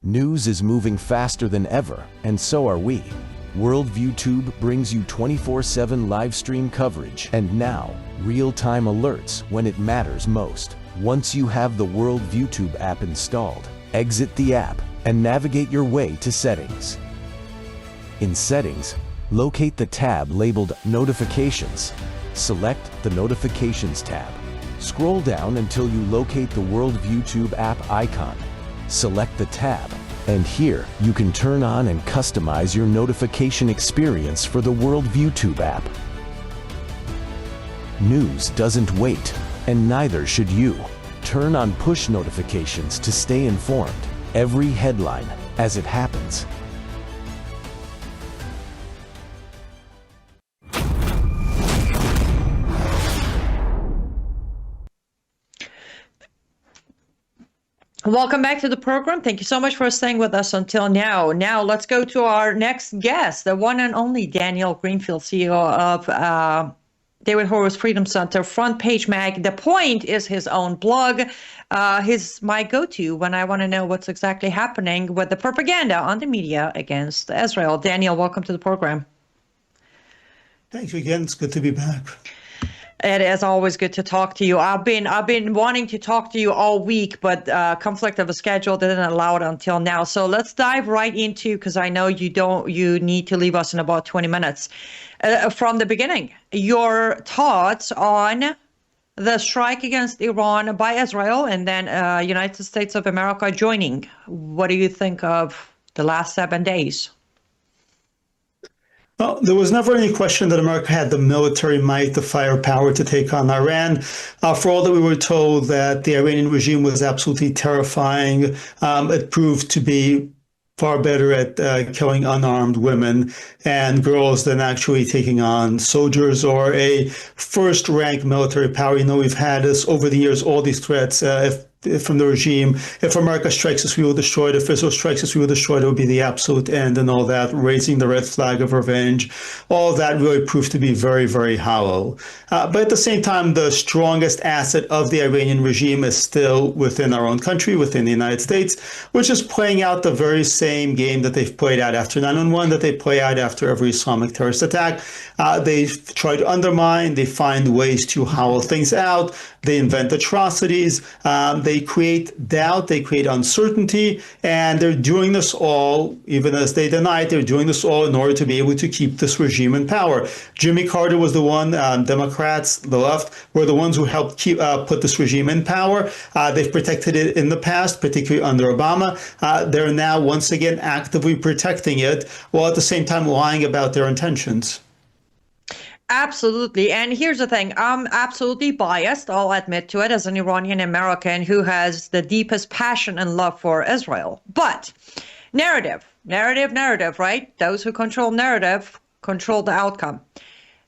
News is moving faster than ever, and so are we. Worldview Tube brings you 24/7 live stream coverage and now real-time alerts when it matters most. Once you have the Worldview Tube app installed, exit the app and navigate your way to Settings. In Settings, locate the tab labeled Notifications. Select the Notifications tab. Scroll down until you locate the Worldview Tube app icon. Select the tab, and here you can turn on and customize your notification experience for the Worldview Tube app. News doesn't wait, and neither should you. Turn on push notifications to stay informed. Every headline as it happens. Welcome back to the program. Thank you so much for staying with us until now. Now let's go to our next guest, the one and only Daniel Greenfield, CEO of David Horowitz Freedom Center, Front Page Mag. The Point is his own blog. His my go-to when I want to know what's exactly happening with the propaganda on the media against Israel. Daniel, welcome to the program. Thanks again. It's good to be back. It is always good to talk to you. I've been wanting to talk to you all week, but conflict of a schedule didn't allow it until now. So let's dive right into, because I know you need to leave us in about 20 minutes. From the beginning, your thoughts on the strike against Iran by Israel and then United States of America joining. What do you think of the last 7 days? Well, there was never any question that America had the military might, the firepower to take on Iran. For all that we were told that the Iranian regime was absolutely terrifying, it proved to be far better at killing unarmed women and girls than actually taking on soldiers or a first-rank military power. You know, we've had this over the years, all these threats. From the regime, if America strikes us, we will destroy it. If Israel strikes us, we will destroy it. It will be the absolute end and all that, raising the red flag of revenge. All of that really proved to be very, very hollow. But at the same time, the strongest asset of the Iranian regime is still within our own country, within the United States, which is playing out the very same game that they've played out after 9/11, that they play out after every Islamic terrorist attack. They try to undermine, they find ways to hollow things out, they invent atrocities, they create doubt, they create uncertainty, and they're doing this all, even as they deny it, they're doing this all in order to be able to keep this regime in power. Jimmy Carter was the one, Democrats, the left, were the ones who helped put this regime in power. They've protected it in the past, particularly under Obama. They're now once again actively protecting it, while at the same time lying about their intentions. Absolutely. And here's the thing. I'm absolutely biased, I'll admit to it, as an Iranian American who has the deepest passion and love for Israel. But narrative, right? Those who control narrative control the outcome.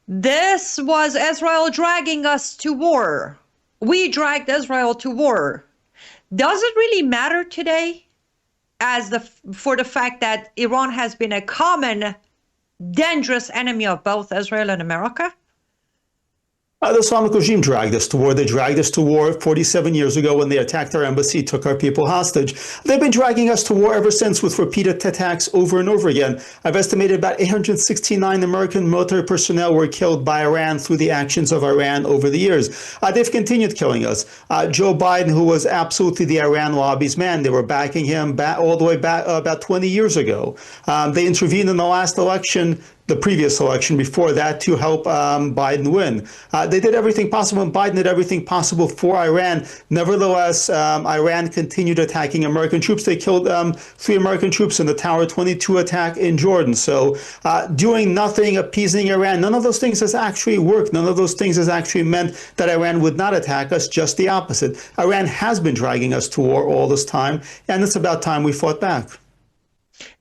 This was Israel dragging us to war. We dragged Israel to war. Does it really matter today for the fact that Iran has been a common dangerous enemy of both Israel and America? The Islamic regime dragged us to war. They dragged us to war 47 years ago when they attacked our embassy, took our people hostage. They've been dragging us to war ever since with repeated attacks over and over again. I've estimated about 869 American military personnel were killed by Iran through the actions of Iran over the years. They've continued killing us. Joe Biden, who was absolutely the Iran lobby's man, they were backing him all the way back about 20 years ago. They intervened in the last election, the previous election before that, to help Biden win. They did everything possible, and Biden did everything possible for Iran. Nevertheless, Iran continued attacking American troops. They killed 3 American troops in the Tower 22 attack in Jordan. So doing nothing, appeasing Iran, none of those things has actually worked. None of those things has actually meant that Iran would not attack us, just the opposite. Iran has been dragging us to war all this time, and it's about time we fought back.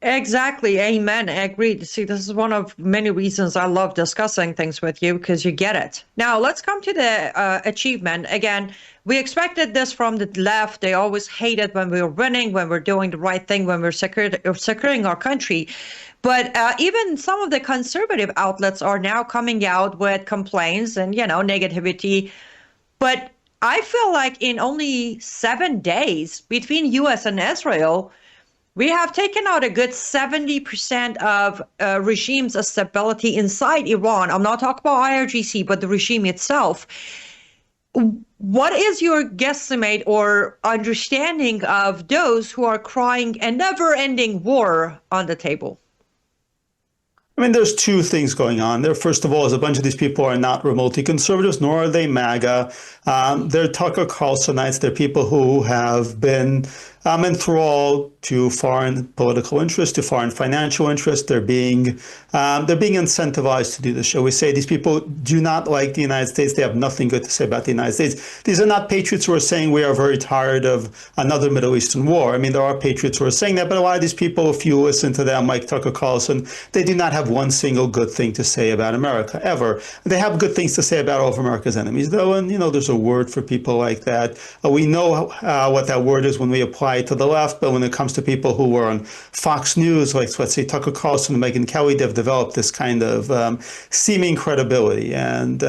Exactly. Amen. Agreed. See, this is one of many reasons I love discussing things with you, because you get it. Now, let's come to the achievement. Again, we expected this from the left. They always hate it when we're winning, when we're doing the right thing, when we're securing our country. But even some of the conservative outlets are now coming out with complaints and, negativity. But I feel like in only 7 days between U.S. and Israel, we have taken out a good 70% of regime's stability inside Iran. I'm not talking about IRGC, but the regime itself. What is your guesstimate or understanding of those who are crying a never-ending war on the table? I mean, there's 2 things going on there. First of all, is a bunch of these people are not remotely conservatives, nor are they MAGA. They're Tucker Carlsonites. They're people who have been enthralled to foreign political interests, to foreign financial interests. They're being incentivized to do this. Shall we say these people do not like the United States? They have nothing good to say about the United States. These are not patriots who are saying we are very tired of another Middle Eastern war. I mean, there are patriots who are saying that, but a lot of these people, if you listen to them, like Tucker Carlson, they do not have one single good thing to say about America, ever. They have good things to say about all of America's enemies, though, and, there's a word for people like that. We know what that word is when we apply it to the left, but when it comes to people who were on Fox News, like, let's say, Tucker Carlson and Megyn Kelly, they've developed this kind of seeming credibility, and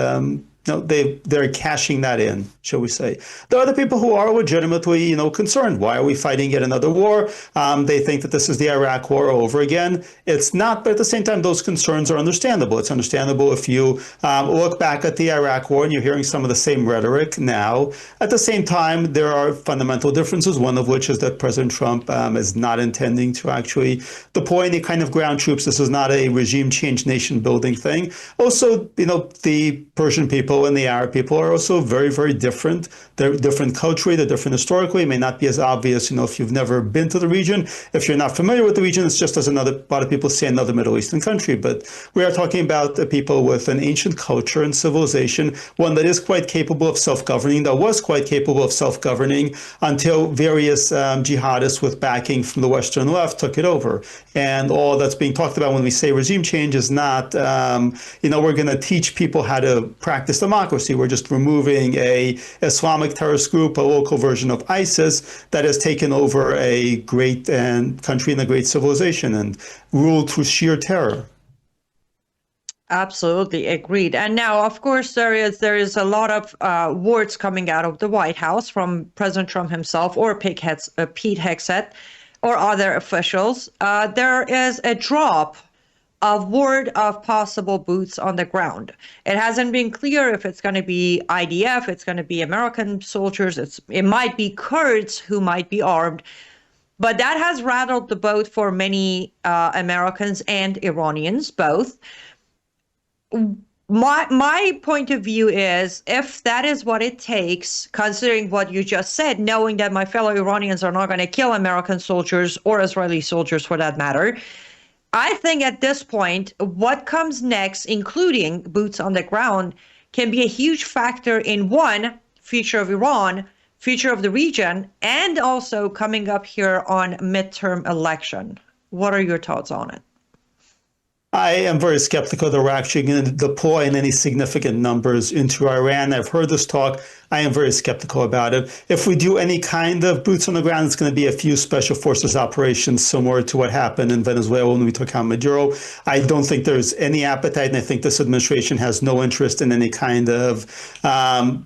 they're cashing that in, shall we say. There are other people who are legitimately, concerned. Why are we fighting yet another war? They think that this is the Iraq war over again. It's not, but at the same time, those concerns are understandable. It's understandable if you look back at the Iraq war and you're hearing some of the same rhetoric now. At the same time, there are fundamental differences, one of which is that President Trump is not intending to actually deploy any kind of ground troops. This is not a regime change, nation building thing. Also, the Persian people and the Arab people are also very, very different. They're different culturally, they're different historically. It may not be as obvious, if you've never been to the region. If you're not familiar with the region, it's just as a lot of people say, another Middle Eastern country. But we are talking about the people with an ancient culture and civilization, one that is quite capable of self-governing, that was quite capable of self-governing until various jihadists with backing from the Western left took it over. And all that's being talked about when we say regime change is not, we're going to teach people how to practice democracy. We're just removing a Islamic terrorist group, a local version of ISIS that has taken over a great country and a great civilization and ruled through sheer terror. Absolutely agreed. And now, of course, there is a lot of words coming out of the White House from President Trump himself or Pete Hegseth or other officials. There is a drop of word of possible boots on the ground. It hasn't been clear if it's going to be IDF, it's going to be American soldiers, it might be Kurds who might be armed, but that has rattled the boat for many Americans and Iranians, both. My point of view is, if that is what it takes, considering what you just said, knowing that my fellow Iranians are not going to kill American soldiers or Israeli soldiers for that matter, I think at this point, what comes next, including boots on the ground, can be a huge factor in one, future of Iran, future of the region, and also coming up here on midterm election. What are your thoughts on it? I am very skeptical that we're actually going to deploy in any significant numbers into Iran. I've heard this talk. I am very skeptical about it. If we do any kind of boots on the ground, it's going to be a few special forces operations similar to what happened in Venezuela when we took out Maduro. I don't think there's any appetite, and I think this administration has no interest in any kind of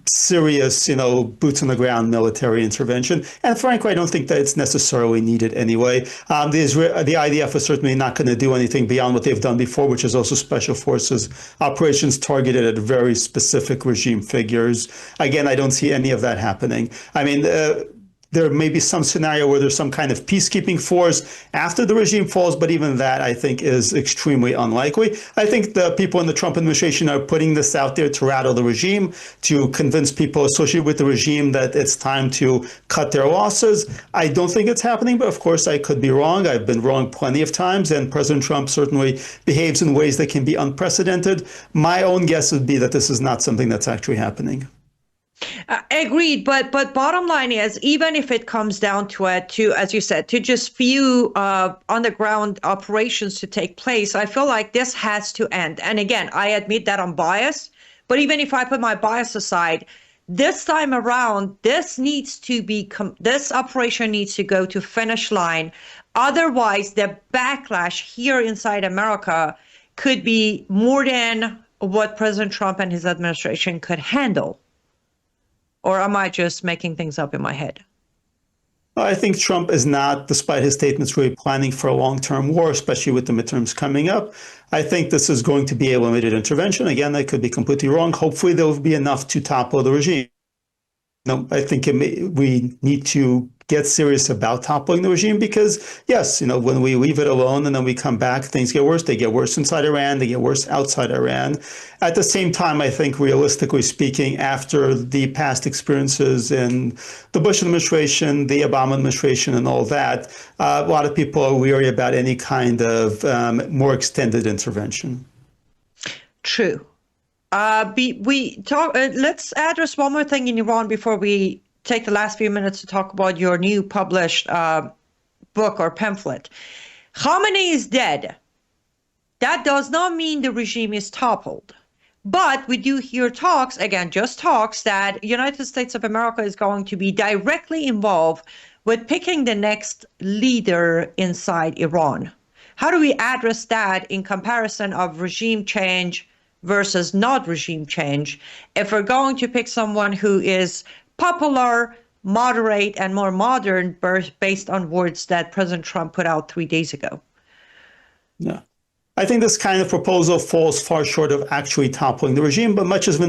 serious, boots on the ground military intervention. And frankly, I don't think that it's necessarily needed anyway. The IDF is certainly not going to do anything beyond what they've done before, which is also special forces operations targeted at very specific regime figures. Again, I don't see any of that happening. I mean, there may be some scenario where there's some kind of peacekeeping force after the regime falls, but even that, I think, is extremely unlikely. I think the people in the Trump administration are putting this out there to rattle the regime, to convince people associated with the regime that it's time to cut their losses. I don't think it's happening, but of course, I could be wrong. I've been wrong plenty of times, and President Trump certainly behaves in ways that can be unprecedented. My own guess would be that this is not something that's actually happening. Agreed, but bottom line is, even if it comes down to it, to, as you said, to just few on-the-ground operations to take place, I feel like this has to end. And again, I admit that I'm biased, but even if I put my bias aside, this time around, this operation needs to go to finish line. Otherwise, the backlash here inside America could be more than what President Trump and his administration could handle. Or am I just making things up in my head? I think Trump is not, despite his statements, really planning for a long-term war, especially with the midterms coming up. I think this is going to be a limited intervention. Again, I could be completely wrong. Hopefully, there will be enough to topple the regime. No, I think we need to get serious about toppling the regime because, yes, when we leave it alone and then we come back, things get worse. They get worse inside Iran. They get worse outside Iran. At the same time, I think realistically speaking, after the past experiences in the Bush administration, the Obama administration, and all that, a lot of people are weary about any kind of more extended intervention. True. Let's address one more thing in Iran before we take the last few minutes to talk about your new published book or pamphlet. Khamenei is dead. That does not mean the regime is toppled. But we do hear talks, again, just talks, that United States of America is going to be directly involved with picking the next leader inside Iran. How do we address that in comparison of regime change versus not regime change, if we're going to pick someone who is popular, moderate, and more modern based on words that President Trump put out 3 days ago? Yeah. I think this kind of proposal falls far short of actually toppling the regime, but much as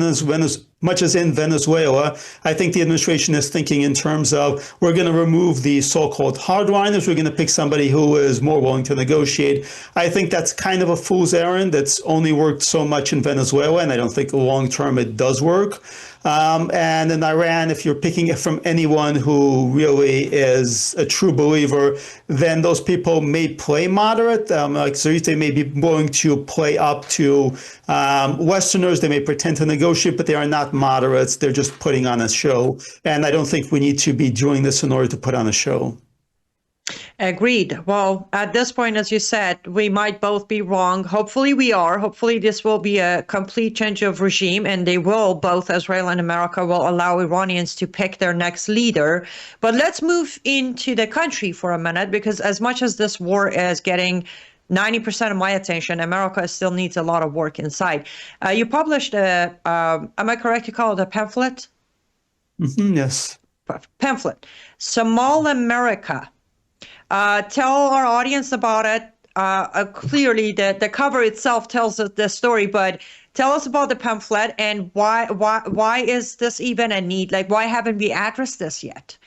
in Venezuela, I think the administration is thinking in terms of, we're going to remove the so-called hardliners, we're going to pick somebody who is more willing to negotiate. I think that's kind of a fool's errand. That's only worked so much in Venezuela, and I don't think long-term it does work. And in Iran, if you're picking it from anyone who really is a true believer, then those people may play moderate. Like Zarif, may be willing to play up to Westerners. They may pretend to negotiate, but they are not moderates. They're just putting on a show. And I don't think we need to be doing this in order to put on a show. Agreed. Well, at this point, as you said, we might both be wrong. Hopefully we are. Hopefully this will be a complete change of regime, and they will, both Israel and America will allow Iranians to pick their next leader. But let's move into the country for a minute, because as much as this war is getting 90% of my attention, America still needs a lot of work inside. You published am I correct to call it a pamphlet? Mm-hmm, yes. Pamphlet. Small America. Tell our audience about it. Clearly, the cover itself tells us the story, but tell us about the pamphlet and why is this even a need? Like, why haven't we addressed this yet?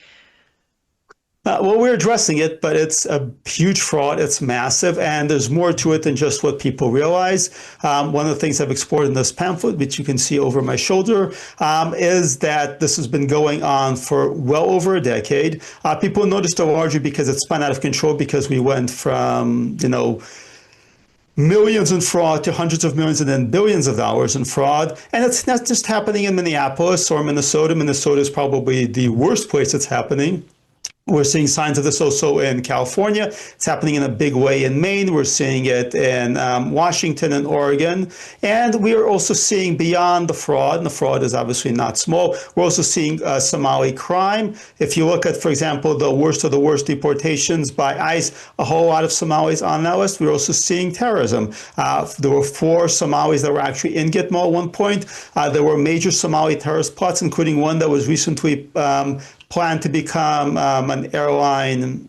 Well, we're addressing it, but it's a huge fraud. It's massive, and there's more to it than just what people realize. One of the things I've explored in this pamphlet, which you can see over my shoulder, is that this has been going on for well over a decade. People noticed it largely because it spun out of control, because we went from, millions in fraud to hundreds of millions and then billions of dollars in fraud. And it's not just happening in Minneapolis or Minnesota. Minnesota is probably the worst place it's happening. We're seeing signs of this also in California. It's happening in a big way in Maine. We're seeing it in Washington and Oregon. And we are also seeing beyond the fraud, and the fraud is obviously not small, we're also seeing Somali crime. If you look at, for example, the worst of the worst deportations by ICE, a whole lot of Somalis on that list. We're also seeing terrorism. There were 4 Somalis that were actually in Gitmo at one point. There were major Somali terrorist plots, including one that was recently planned to become an airline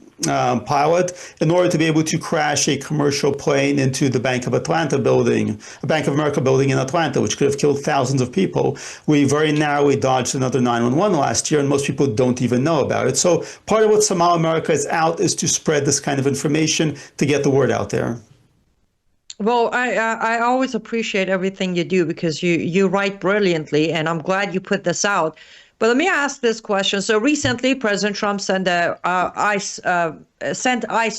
pilot in order to be able to crash a commercial plane into the Bank of America building in Atlanta, which could have killed thousands of people. We very narrowly dodged another 911 last year, and most people don't even know about it. So part of what Somali America is out is to spread this kind of information to get the word out there. Well, I always appreciate everything you do because you write brilliantly, and I'm glad you put this out. But let me ask this question. So recently, President Trump sent ICE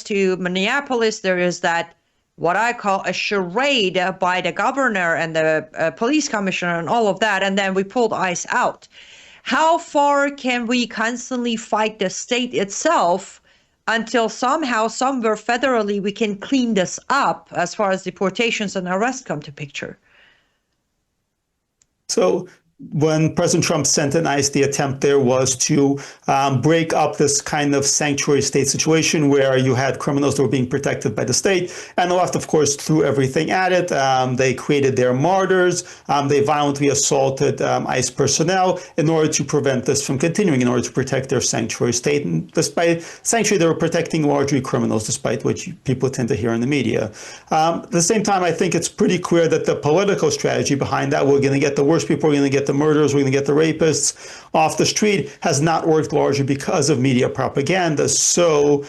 to Minneapolis. There is that, what I call a charade by the governor and the police commissioner and all of that. And then we pulled ICE out. How far can we constantly fight the state itself until somehow, somewhere federally, we can clean this up as far as deportations and arrests come to picture? So when President Trump sent in ICE, the attempt there was to break up this kind of sanctuary state situation where you had criminals that were being protected by the state. And the left, of course, threw everything at it. They created their martyrs. They violently assaulted ICE personnel in order to prevent this from continuing, in order to protect their sanctuary state. And despite sanctuary, they were protecting largely criminals, despite what people tend to hear in the media. At the same time, I think it's pretty clear that the political strategy behind that, we're going to get the worst people, we're going to get the murderers, we're going to get the rapists off the street, has not worked largely because of media propaganda. So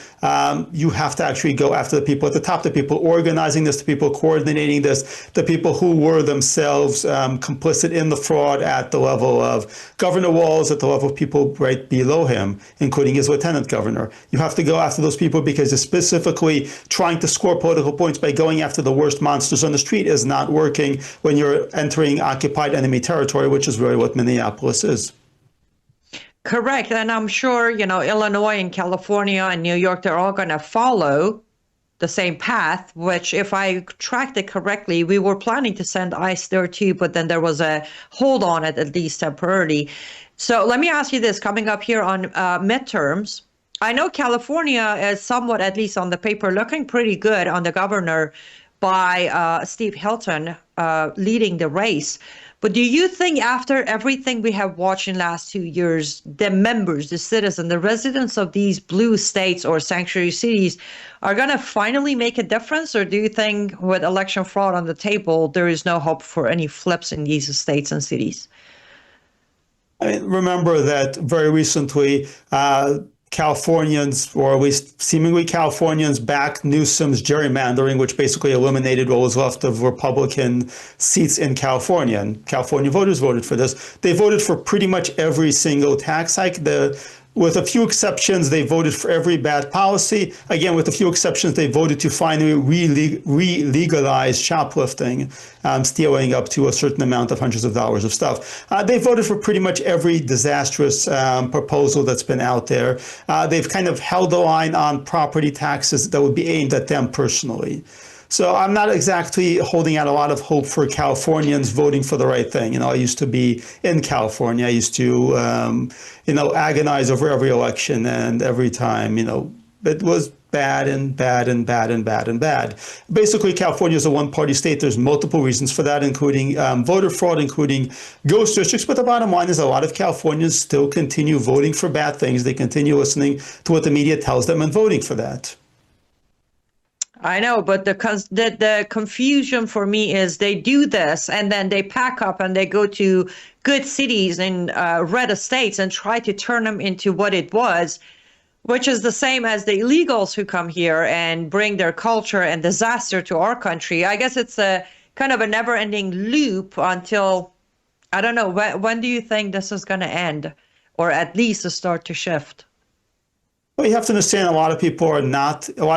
you have to actually go after the people at the top, the people organizing this, the people coordinating this, the people who were themselves complicit in the fraud at the level of Governor Walz, at the level of people right below him, including his lieutenant governor. You have to go after those people because specifically trying to score political points by going after the worst monsters on the street is not working when you're entering occupied enemy territory, which is really what Minneapolis is. Correct. And I'm sure, Illinois and California and New York, they're all going to follow the same path, which if I tracked it correctly, we were planning to send ICE there too, but then there was a hold on it, at least temporarily. So let me ask you this, coming up here on midterms, I know California is somewhat, at least on the paper, looking pretty good on the governor by Steve Hilton leading the race. But do you think after everything we have watched in the last 2 years, the members, the citizens, the residents of these blue states or sanctuary cities are going to finally make a difference? Or do you think with election fraud on the table, there is no hope for any flips in these states and cities? I mean, remember that very recently, Californians, or at least seemingly Californians, backed Newsom's gerrymandering, which basically eliminated what was left of Republican seats in California. And California voters voted for this. They voted for pretty much every single tax hike. With a few exceptions, they voted for every bad policy. Again, with a few exceptions, they voted to finally re-legalize shoplifting, stealing up to a certain amount of hundreds of dollars of stuff. They voted for pretty much every disastrous proposal that's been out there. They've kind of held the line on property taxes that would be aimed at them personally. So I'm not exactly holding out a lot of hope for Californians voting for the right thing. I used to be in California. I used to, agonize over every election, and every time, it was bad and bad and bad and bad and bad. Basically, California is a one-party state. There's multiple reasons for that, including voter fraud, including ghost districts. But the bottom line is a lot of Californians still continue voting for bad things. They continue listening to what the media tells them and voting for that. I know, but the confusion for me is they do this and then they pack up and they go to good cities in red states and try to turn them into what it was, which is the same as the illegals who come here and bring their culture and disaster to our country. I guess it's a kind of a never-ending loop until, I don't know, when do you think this is going to end, or at least start to shift? Well, you have to understand a lot of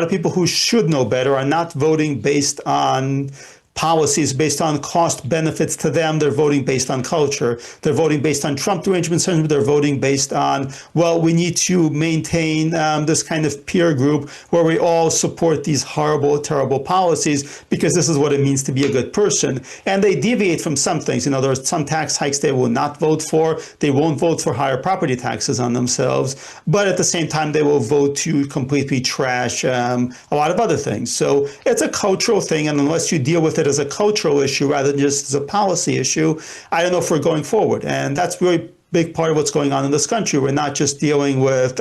people who should know better are not voting based on policies based on cost benefits to them. They're voting based on culture. They're voting based on Trump arrangements. They're voting based on, well, we need to maintain this kind of peer group where we all support these horrible, terrible policies because this is what it means to be a good person. And they deviate from some things. There are some tax hikes they will not vote for. They won't vote for higher property taxes on themselves. But at the same time, they will vote to completely trash a lot of other things. So it's a cultural thing. And unless you deal with it as a cultural issue rather than just as a policy issue, I don't know if we're going forward. And that's really big part of what's going on in this country. We're not just dealing with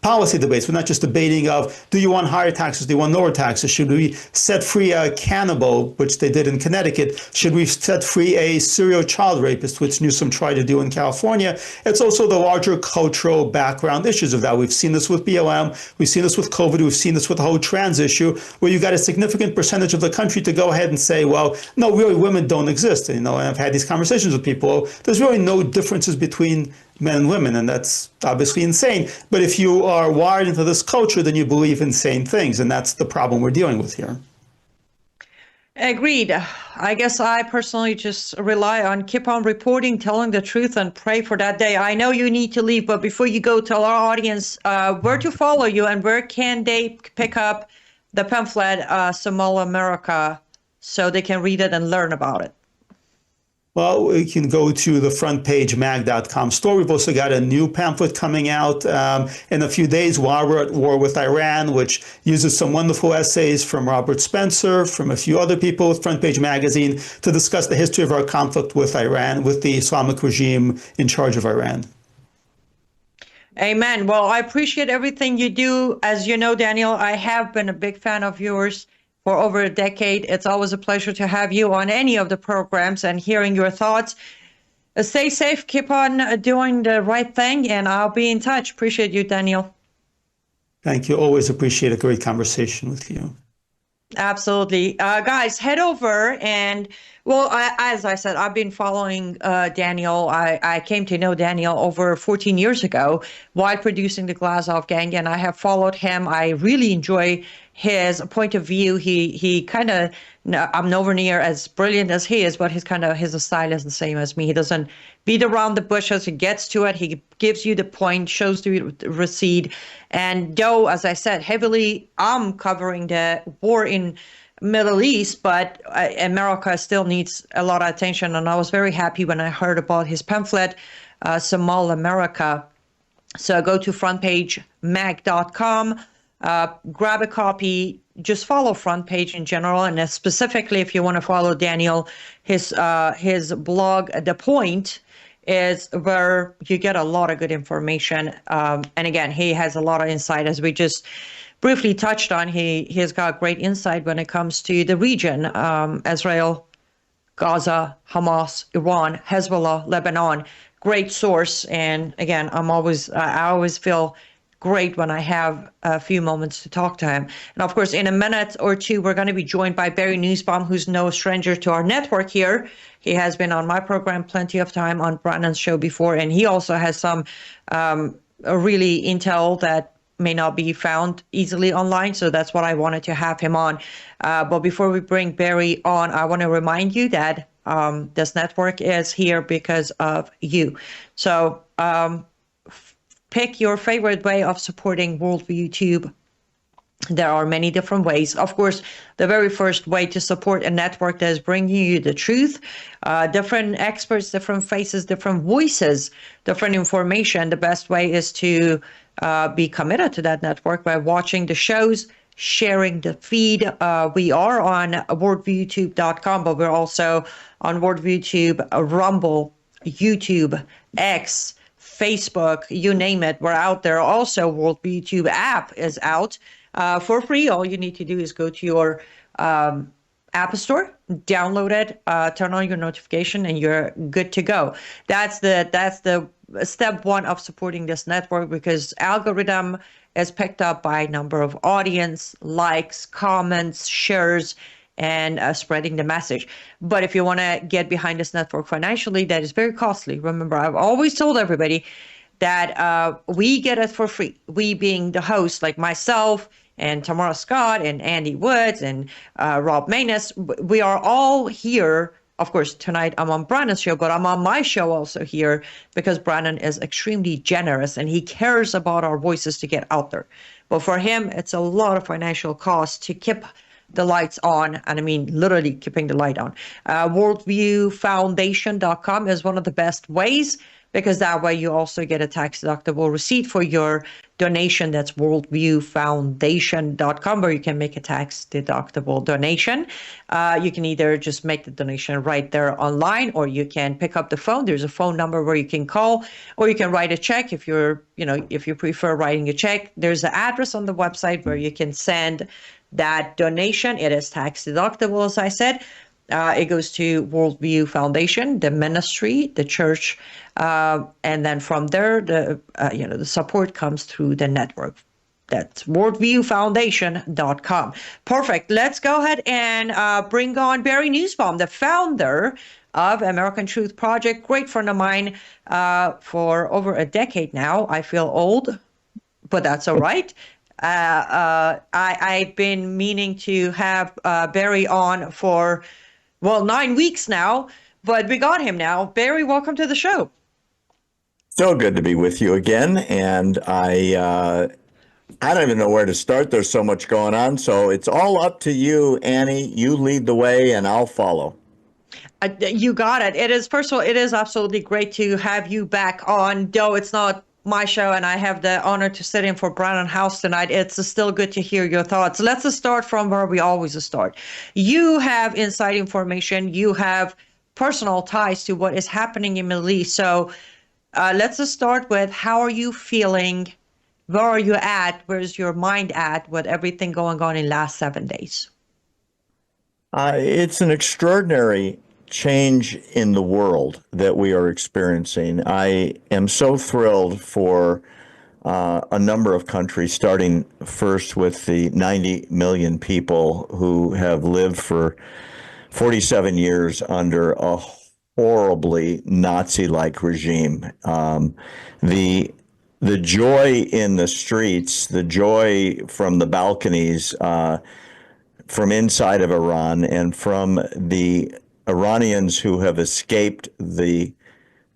policy debates. We're not just debating of, do you want higher taxes? Do you want lower taxes? Should we set free a cannibal, which they did in Connecticut? Should we set free a serial child rapist, which Newsom tried to do in California? It's also the larger cultural background issues of that. We've seen this with BLM. We've seen this with COVID. We've seen this with the whole trans issue, where you've got a significant percentage of the country to go ahead and say, well, no, really, women don't exist. And I've had these conversations with people. There's really no differences between men and women, and that's obviously insane. But if you are wired into this culture, then you believe insane things, and that's the problem we're dealing with here. Agreed. I guess I personally just rely on keep on reporting, telling the truth, and pray for that day. I know you need to leave, but before you go, tell our audience where to follow you and where can they pick up the pamphlet, Small America, so they can read it and learn about it. Well, you can go to the frontpagemag.com store. We've also got a new pamphlet coming out in a few days, Why We're at War with Iran, which uses some wonderful essays from Robert Spencer, from a few other people with Front Page Magazine, to discuss the history of our conflict with Iran, with the Islamic regime in charge of Iran. Amen. Well, I appreciate everything you do. As you know, Daniel, I have been a big fan of yours for over a decade. It's always a pleasure to have you on any of the programs and hearing your thoughts. Stay safe, keep on doing the right thing, and I'll be in touch. Appreciate you, Daniel. Thank you. Always appreciate a great conversation with you. Absolutely. Guys, head over and, well, as I said, I've been following Daniel. I came to know Daniel over 14 years ago while producing the Glazov Gang, and I have followed him. I really enjoy his point of view. He kind of, I'm nowhere near as brilliant as he is, but his style is the same as me. He doesn't beat around the bushes. He gets to it. He gives you the point, shows the receipt. And though, as I said, heavily, I'm covering the war in Middle East, but America still needs a lot of attention. And I was very happy when I heard about his pamphlet, Small America. So go to frontpagemag.com. Grab a copy, just follow Front Page in general, and specifically if you want to follow Daniel, his blog, The Point, is where you get a lot of good information. And again, he has a lot of insight, as we just briefly touched on. He's got great insight when it comes to the region, Israel, Gaza, Hamas, Iran, Hezbollah, Lebanon. Great source. And again, I always feel great when I have a few moments to talk to him. And of course, in a minute or two, we're going to be joined by Barry Nussbaum, who's no stranger to our network here. He has been on my program plenty of time, on Brandon's show before, and he also has some really intel that may not be found easily online. So that's what I wanted to have him on. But before we bring Barry on, I want to remind you that this network is here because of you. So pick your favorite way of supporting Worldview Tube. There are many different ways. Of course, the very first way to support a network that is bringing you the truth, different experts, different faces, different voices, different information. The best way is to be committed to that network by watching the shows, sharing the feed. We are on worldviewtube.com, but we're also on WorldviewTube, Rumble, YouTube, X, Facebook, you name it, we're out there. Also, Worldview Tube app is out for free. All you need to do is go to your App Store, download it, turn on your notification, and you're good to go. That's the step one of supporting this network, because algorithm is picked up by number of audience, likes, comments, shares, and spreading the message. But if you want to get behind this network financially, that is very costly. Remember, I've always told everybody that we get it for free. We being the host, like myself and Tamara Scott and Andy Woods and Rob Maness. We are all here. Of course, tonight I'm on Brandon's show, but I'm on my show also here because Brandon is extremely generous and he cares about our voices to get out there. But for him, it's a lot of financial cost to keep the lights on. And I mean, literally keeping the light on. Worldviewfoundation.com is one of the best ways, because that way you also get a tax-deductible receipt for your donation. That's worldviewfoundation.com, where you can make a tax-deductible donation. You can either just make the donation right there online, or you can pick up the phone. There's a phone number where you can call, or you can write a check if if you prefer writing a check. There's an address on the website where you can send that donation. It is tax-deductible, as I said. It goes to Worldview Foundation, the ministry, the church, and then from there, the support comes through the network. That's worldviewfoundation.com. Perfect. Let's go ahead and bring on Barry Nussbaum, the founder of American Truth Project, great friend of mine for over a decade now. I feel old, but that's all right. I've been meaning to have Barry on for 9 weeks now, but we got him now. Barry, welcome to the show. So good to be with you again. And I don't even know where to start. There's so much going on. So it's all up to you, Annie. You lead the way and I'll follow. You got it. It is, first of all, it is absolutely great to have you back on, though it's not my show and I have the honor to sit in for Brandon House tonight. It's still good to hear your thoughts. Let's just start from where we always start. You have inside information. You have personal ties to what is happening in Middle East. So let's just start with, how are you feeling? Where are you at? Where's your mind at with everything going on in the last 7 days? It's an extraordinary change in the world that we are experiencing. I am so thrilled for a number of countries, starting first with the 90 million people who have lived for 47 years under a horribly Nazi-like regime. The joy in the streets, the joy from the balconies, from inside of Iran, and from the Iranians who have escaped the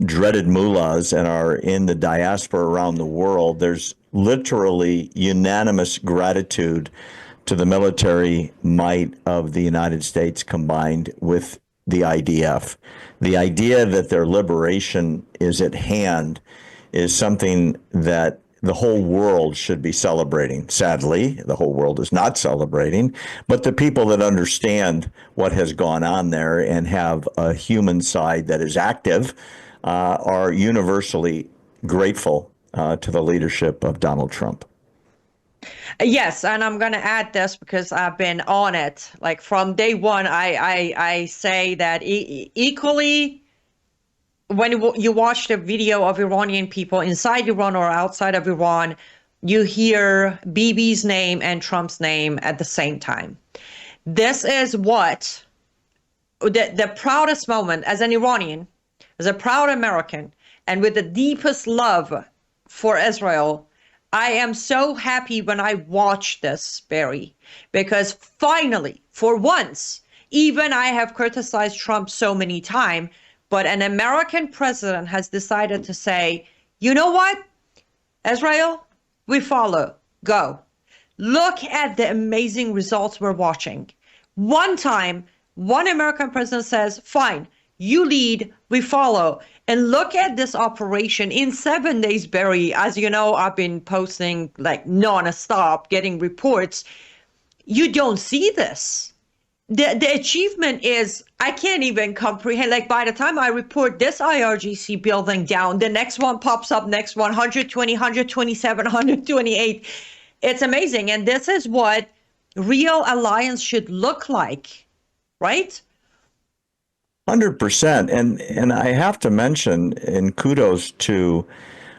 dreaded mullahs and are in the diaspora around the world, there's literally unanimous gratitude to the military might of the United States combined with the IDF. The idea that their liberation is at hand is something that the whole world should be celebrating. Sadly, the whole world is not celebrating, but the people that understand what has gone on there and have a human side that is active are universally grateful to the leadership of Donald Trump. Yes, and I'm going to add this because I've been on it. Like from day one, I say that equally, when you watch the video of Iranian people inside Iran or outside of Iran, you hear Bibi's name and Trump's name at the same time. This is what the proudest moment as an Iranian, as a proud American, and with the deepest love for Israel. I am so happy when I watch this, Barry, because finally, for once, even I have criticized Trump so many times, but an American president has decided to say, you know what, Israel, we follow, go. Look at the amazing results we're watching. One time, one American president says, fine, you lead, we follow. And look at this operation in 7 days, Barry. As you know, I've been posting like non-stop, getting reports. You don't see this. The achievement is, I can't even comprehend. Like by the time I report this IRGC building down, the next one pops up, next one, 120, 127, 128. It's amazing. And this is what real alliance should look like, right? 100%. And I have to mention, and kudos to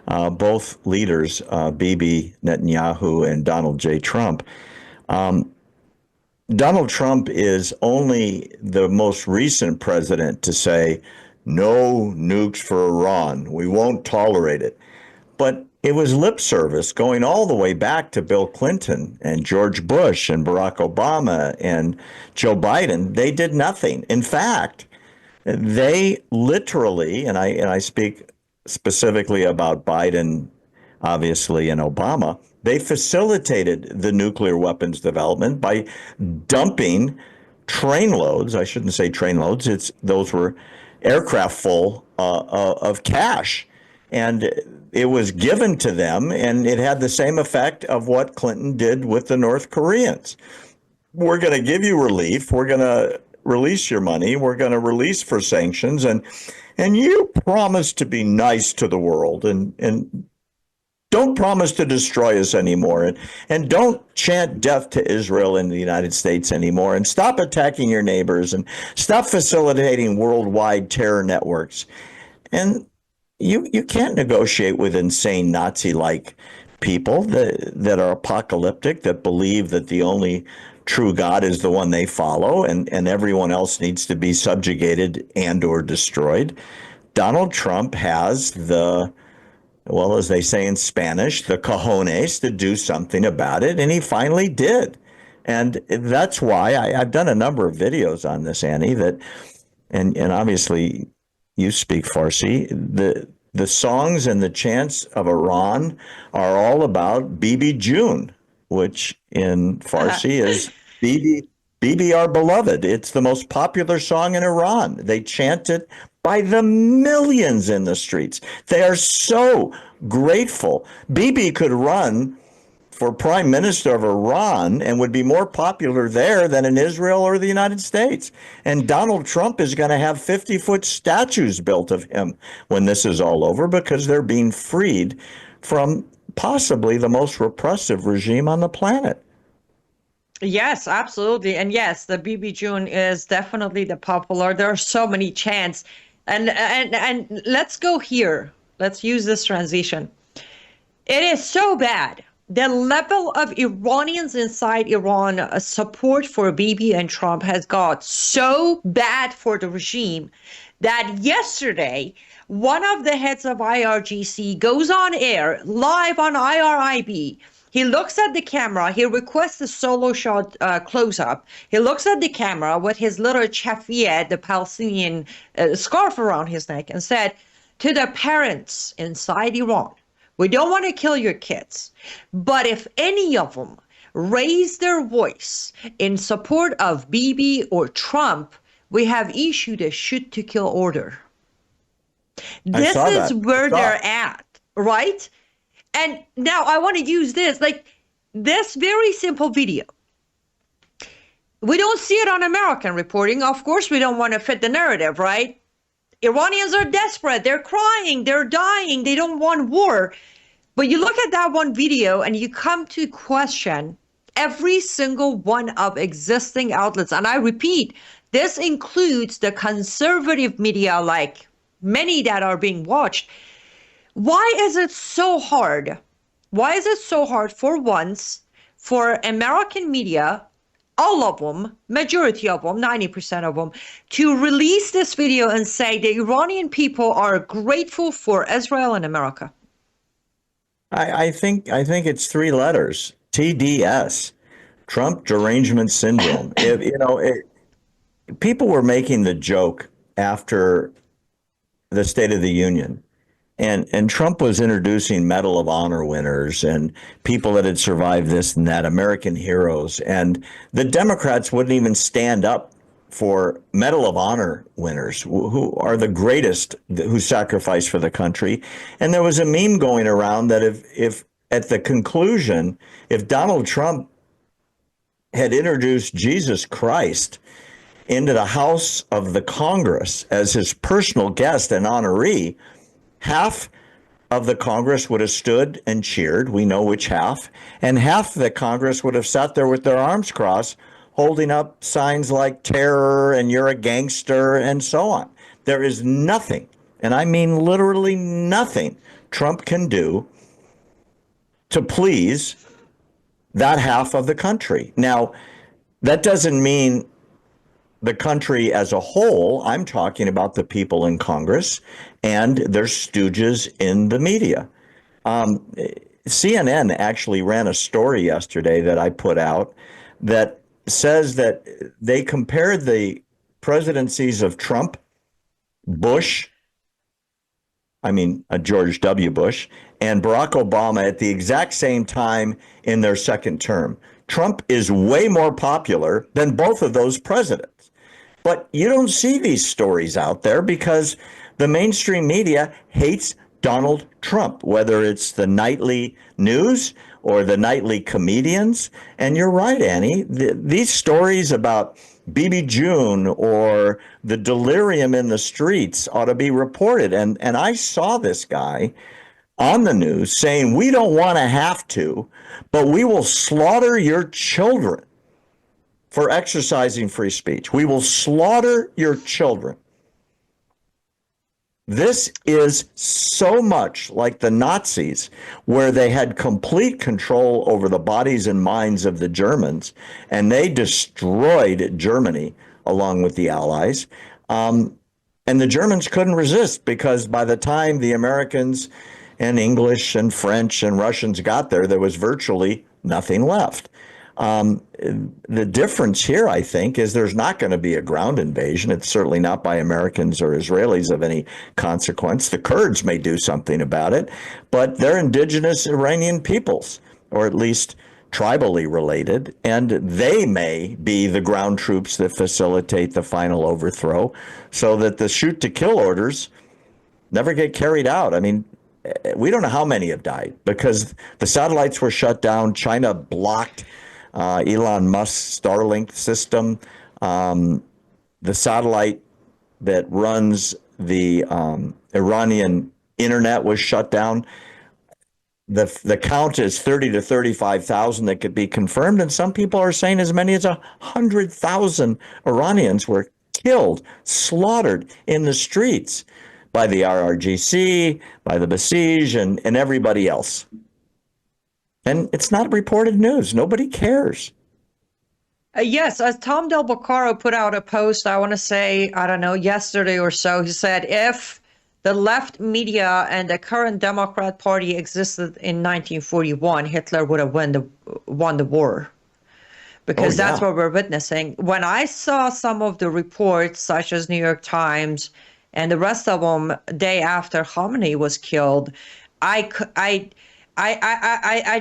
both leaders, Bibi Netanyahu and Donald J. Trump. Donald Trump is only the most recent president to say, no nukes for Iran. We won't tolerate it. But it was lip service going all the way back to Bill Clinton and George Bush and Barack Obama and Joe Biden. They did nothing. In fact, they literally, and I speak specifically about Biden, obviously, and Obama, they facilitated the nuclear weapons development by dumping trainloads. I shouldn't say trainloads. Those were aircraft full of cash, and it was given to them, and it had the same effect of what Clinton did with the North Koreans. We're going to give you relief. We're going to release your money. We're going to release for sanctions, and you promise to be nice to the world, and don't promise to destroy us anymore, and don't chant death to Israel in the United States anymore, and stop attacking your neighbors, and stop facilitating worldwide terror networks. And you can't negotiate with insane Nazi-like people that are apocalyptic, that believe that the only true God is the one they follow, and everyone else needs to be subjugated and or destroyed. Donald Trump has well, as they say in Spanish, the cojones to do something about it, and he finally did. And that's why I've done a number of videos on this, Annie, and obviously you speak Farsi. The songs and the chants of Iran are all about Bibi June, which in Farsi is Bibi our beloved. It's the most popular song in Iran. They chant it by the millions in the streets. They are so grateful. Bibi could run for prime minister of Iran and would be more popular there than in Israel or the United States. And Donald Trump is going to have 50-foot statues built of him when this is all over, because they're being freed from possibly the most repressive regime on the planet. Yes, absolutely. And yes, the BB June is definitely the popular. There are so many chants. And let's go here. Let's use this transition. It is so bad. The level of Iranians inside Iran support for Bibi and Trump has got so bad for the regime that yesterday, one of the heads of IRGC goes on air live on IRIB. He looks at the camera. He requests a solo shot close-up. He looks at the camera with his little chafiyeh, the Palestinian scarf around his neck, and said to the parents inside Iran, we don't want to kill your kids, but if any of them raise their voice in support of Bibi or Trump, we have issued a shoot-to-kill order. This is where they're at, right? And now I want to use this very simple video. We don't see it on American reporting. Of course, we don't want to fit the narrative, right? Iranians are desperate. They're crying. They're dying. They don't want war. But you look at that one video and you come to question every single one of existing outlets. And I repeat, this includes the conservative media, like many that are being watched. Why is it so hard? Why is it so hard for once for American media, all of them, majority of them, 90% of them, to release this video and say the Iranian people are grateful for Israel and America? I think it's three letters: TDS, Trump derangement syndrome. People were making the joke after the State of the Union, and Trump was introducing Medal of Honor winners and people that had survived this and that, American heroes, and the Democrats wouldn't even stand up for Medal of Honor winners, who are the greatest, who sacrificed for the country. And there was a meme going around that if at the conclusion, if Donald Trump had introduced Jesus Christ into the House of the Congress as his personal guest and honoree, half of the Congress would have stood and cheered. We know which half. And half of the Congress would have sat there with their arms crossed, holding up signs like terror and you're a gangster and so on. There is nothing, and I mean literally nothing, Trump can do to please that half of the country. Now, that doesn't mean the country as a whole. I'm talking about the people in Congress and their stooges in the media. CNN actually ran a story yesterday that I put out that says that they compared the presidencies of Trump, Bush, George W. Bush, and Barack Obama at the exact same time in their second term. Trump is way more popular than both of those presidents. But you don't see these stories out there because the mainstream media hates Donald Trump, whether it's the nightly news or the nightly comedians. And you're right, Annie, these stories about BB June or the delirium in the streets ought to be reported. And I saw this guy on the news saying, we don't want to have to, but we will slaughter your children for exercising free speech. We will slaughter your children. This is so much like the Nazis, where they had complete control over the bodies and minds of the Germans, and they destroyed Germany along with the Allies. And the Germans couldn't resist because by the time the Americans and English and French and Russians got there, there was virtually nothing left. The difference here, I think, is there's not going to be a ground invasion. It's certainly not by Americans or Israelis of any consequence. The Kurds may do something about it, but they're indigenous Iranian peoples, or at least tribally related, and they may be the ground troops that facilitate the final overthrow so that the shoot to kill orders never get carried out. I mean, we don't know how many have died because the satellites were shut down. China blocked Elon Musk's Starlink system. The satellite that runs the Iranian internet was shut down. The count is 30 to 35,000 that could be confirmed, and some people are saying as many as 100,000 Iranians were killed, slaughtered in the streets by the IRGC, by the Basij, and everybody else. And it's not reported news. Nobody cares. Yes, as Tom Del Boccaro put out a post, I want to say, I don't know, yesterday or so, he said, if the left media and the current Democrat Party existed in 1941, Hitler would have won the war. Because that's what we're witnessing. When I saw some of the reports, such as New York Times and the rest of them, day after Khamenei was killed, I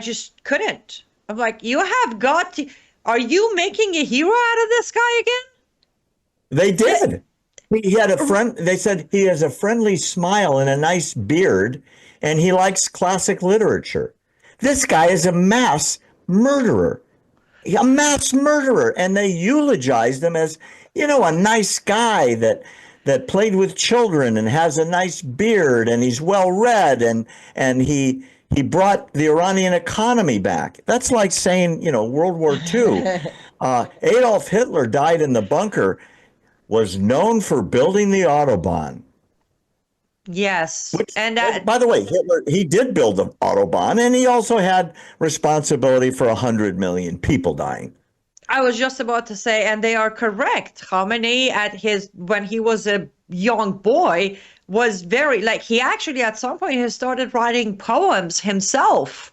just couldn't. I'm like, you have got to. Are you making a hero out of this guy again? They did. He had a friend. They said he has a friendly smile and a nice beard, and he likes classic literature. This guy is a mass murderer. A mass murderer. And they eulogized him as, a nice guy that played with children and has a nice beard and he's well read and he brought the Iranian economy back. That's like saying, World War II. Adolf Hitler died in the bunker, was known for building the Autobahn. Yes. By the way, Hitler, he did build the Autobahn, and he also had responsibility for 100 million people dying. I was just about to say, and they are correct. Khamenei, when he was a young boy, was very, he actually at some point he started writing poems himself.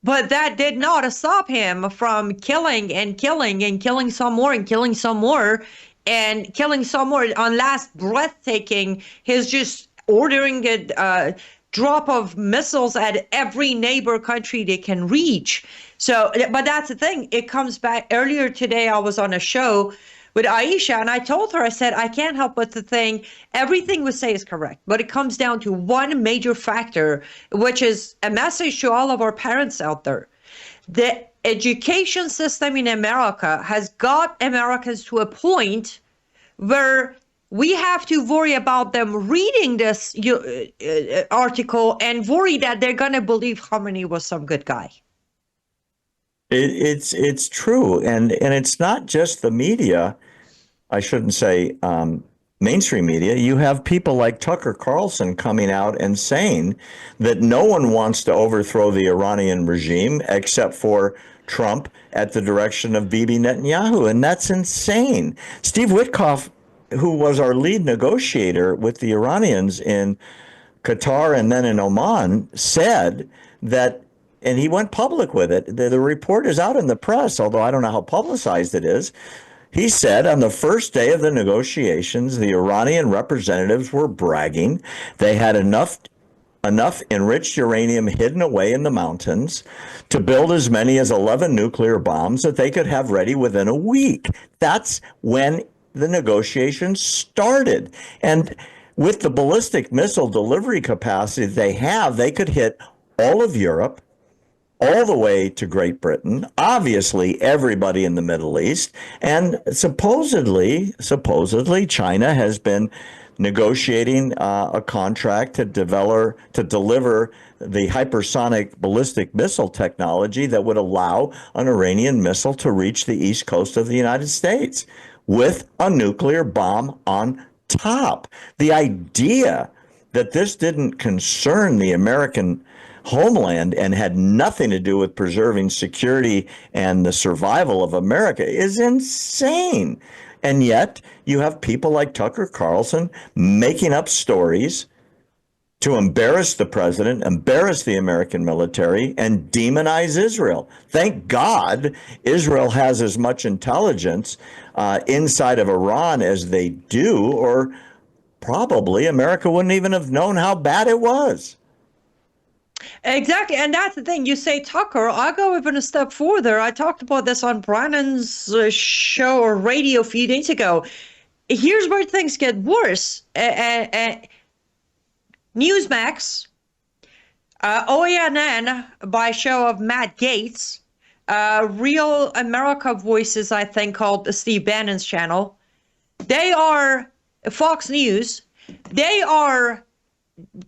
But that did not stop him from killing and killing and killing some more and killing some more and killing some more. On last breathtaking, he's just ordering a drop of missiles at every neighbor country they can reach. So, but that's the thing. It comes back. Earlier today, I was on a show with Aisha, and I told her, I said, I can't help but to think everything we say is correct, but it comes down to one major factor, which is a message to all of our parents out there. The education system in America has got Americans to a point where we have to worry about them reading this article and worry that they're going to believe Khamenei was some good guy. It's true, and it's not just the media. I shouldn't say mainstream media. You have people like Tucker Carlson coming out and saying that no one wants to overthrow the Iranian regime except for Trump at the direction of Bibi Netanyahu, and that's insane. Steve Witkoff, who was our lead negotiator with the Iranians in Qatar and then in Oman, said that, and he went public with it. The report is out in the press, although I don't know how publicized it is. He said on the first day of the negotiations, the Iranian representatives were bragging. They had enough enriched uranium hidden away in the mountains to build as many as 11 nuclear bombs that they could have ready within a week. That's when the negotiations started. And with the ballistic missile delivery capacity they have, they could hit all of Europe, all the way to Great Britain, obviously everybody in the Middle East, and supposedly China has been negotiating a contract to deliver the hypersonic ballistic missile technology that would allow an Iranian missile to reach the east coast of the United States with a nuclear bomb on top. The idea that this didn't concern the American homeland and had nothing to do with preserving security and the survival of America is insane. And yet you have people like Tucker Carlson making up stories to embarrass the president, embarrass the American military, and demonize Israel. Thank God Israel has as much intelligence inside of Iran as they do, or probably America wouldn't even have known how bad it was. Exactly, and that's the thing. You say Tucker, I'll go even a step further. I talked about this on Brannon's show or radio a few days ago. Here's where things get worse. Newsmax, OANN, by show of Matt Gaetz, Real America Voices, I think, called Steve Bannon's channel. They are Fox News. They are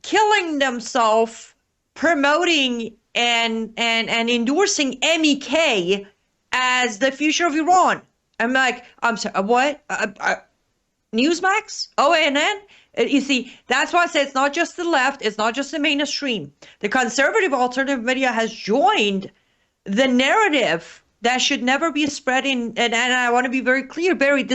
killing themselves promoting and endorsing MEK as the future of Iran. I'm like, I'm sorry, what? Newsmax? OANN? You see, that's why I say it's not just the left, it's not just the mainstream. The conservative alternative media has joined the narrative that should never be spreading. And I want to be very clear, Barry,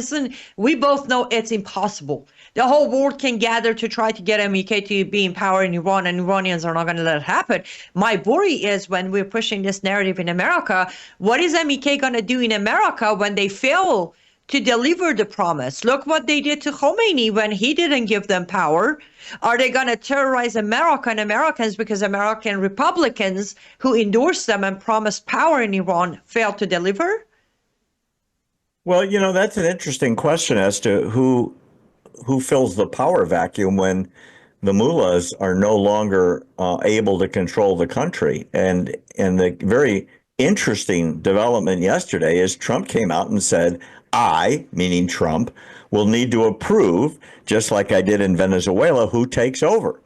we both know it's impossible. The whole world can gather to try to get MEK to be in power in Iran, and Iranians are not going to let it happen. My worry is when we're pushing this narrative in America, what is MEK going to do in America when they fail to deliver the promise? Look what they did to Khomeini when he didn't give them power. Are they going to terrorize America and Americans because American Republicans who endorsed them and promised power in Iran failed to deliver? Well, that's an interesting question as to who fills the power vacuum when the mullahs are no longer able to control the country. And the very interesting development yesterday is Trump came out and said, I, meaning Trump, will need to approve, just like I did in Venezuela, who takes over.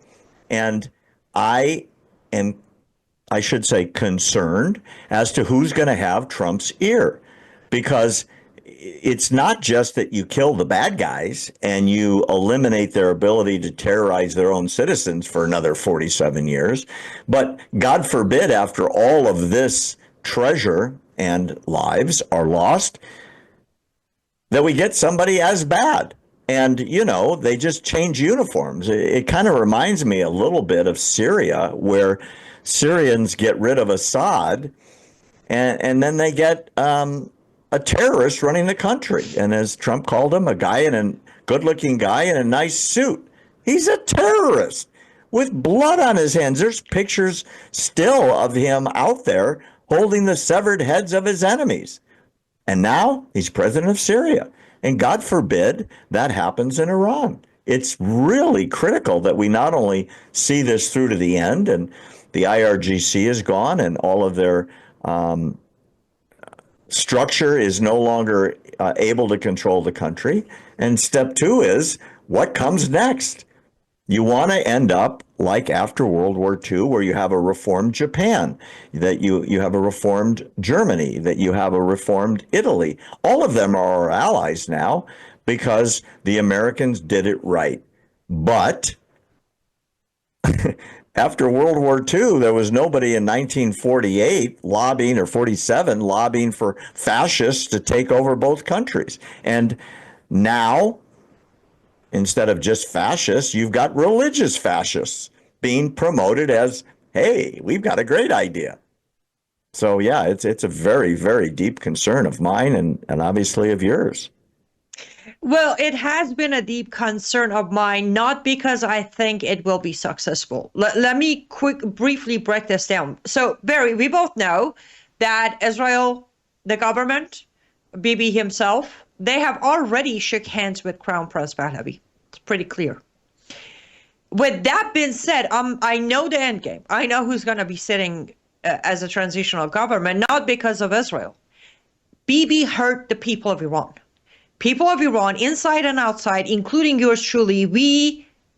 And I am, I should say, concerned as to who's going to have Trump's ear, because it's not just that you kill the bad guys and you eliminate their ability to terrorize their own citizens for another 47 years, but God forbid, after all of this treasure and lives are lost, that we get somebody as bad. And, they just change uniforms. It kind of reminds me a little bit of Syria, where Syrians get rid of Assad and then they get a terrorist running the country. And as Trump called him, a good-looking guy in a nice suit. He's a terrorist with blood on his hands. There's pictures still of him out there holding the severed heads of his enemies. And now he's president of Syria. And God forbid that happens in Iran. It's really critical that we not only see this through to the end, and the IRGC is gone and all of their structure is no longer able to control the country. And step two is, what comes next? You want to end up like after World War II, where you have a reformed Japan, that you have a reformed Germany, that you have a reformed Italy. All of them are our allies now because the Americans did it right. But after World War II, there was nobody in 1948 lobbying, or 47 lobbying for fascists to take over both countries. And now, instead of just fascists, you've got religious fascists. being promoted as, hey, we've got a great idea. So yeah, it's a very, very deep concern of mine and obviously of yours. Well, it has been a deep concern of mine, not because I think it will be successful. Let me briefly break this down. So, Barry, we both know that Israel, the government, Bibi himself, they have already shook hands with Crown Prince Pahlavi. It's pretty clear. With that being said, I know the end game. I know who's going to be sitting as a transitional government, not because of Israel. Bibi hurt the people of Iran. People of Iran, inside and outside, including yours truly,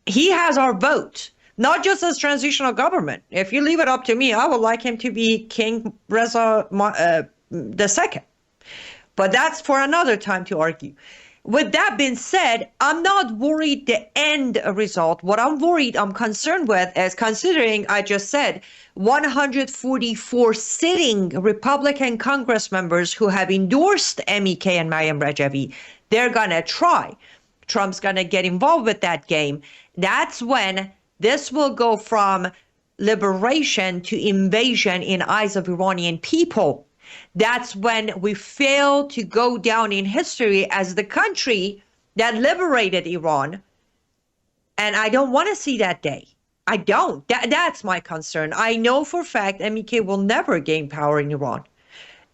he has our vote, not just as transitional government. If you leave it up to me, I would like him to be King Reza II. But that's for another time to argue. With that being said, I'm not worried the end result. What I'm concerned with is, considering I just said 144 sitting Republican Congress members who have endorsed MEK and Maryam Rajavi, they're going to try. Trump's going to get involved with that game. That's when this will go from liberation to invasion in eyes of Iranian people. That's when we fail to go down in history as the country that liberated Iran. And I don't want to see that day. I don't. That's my concern. I know for a fact MEK will never gain power in Iran.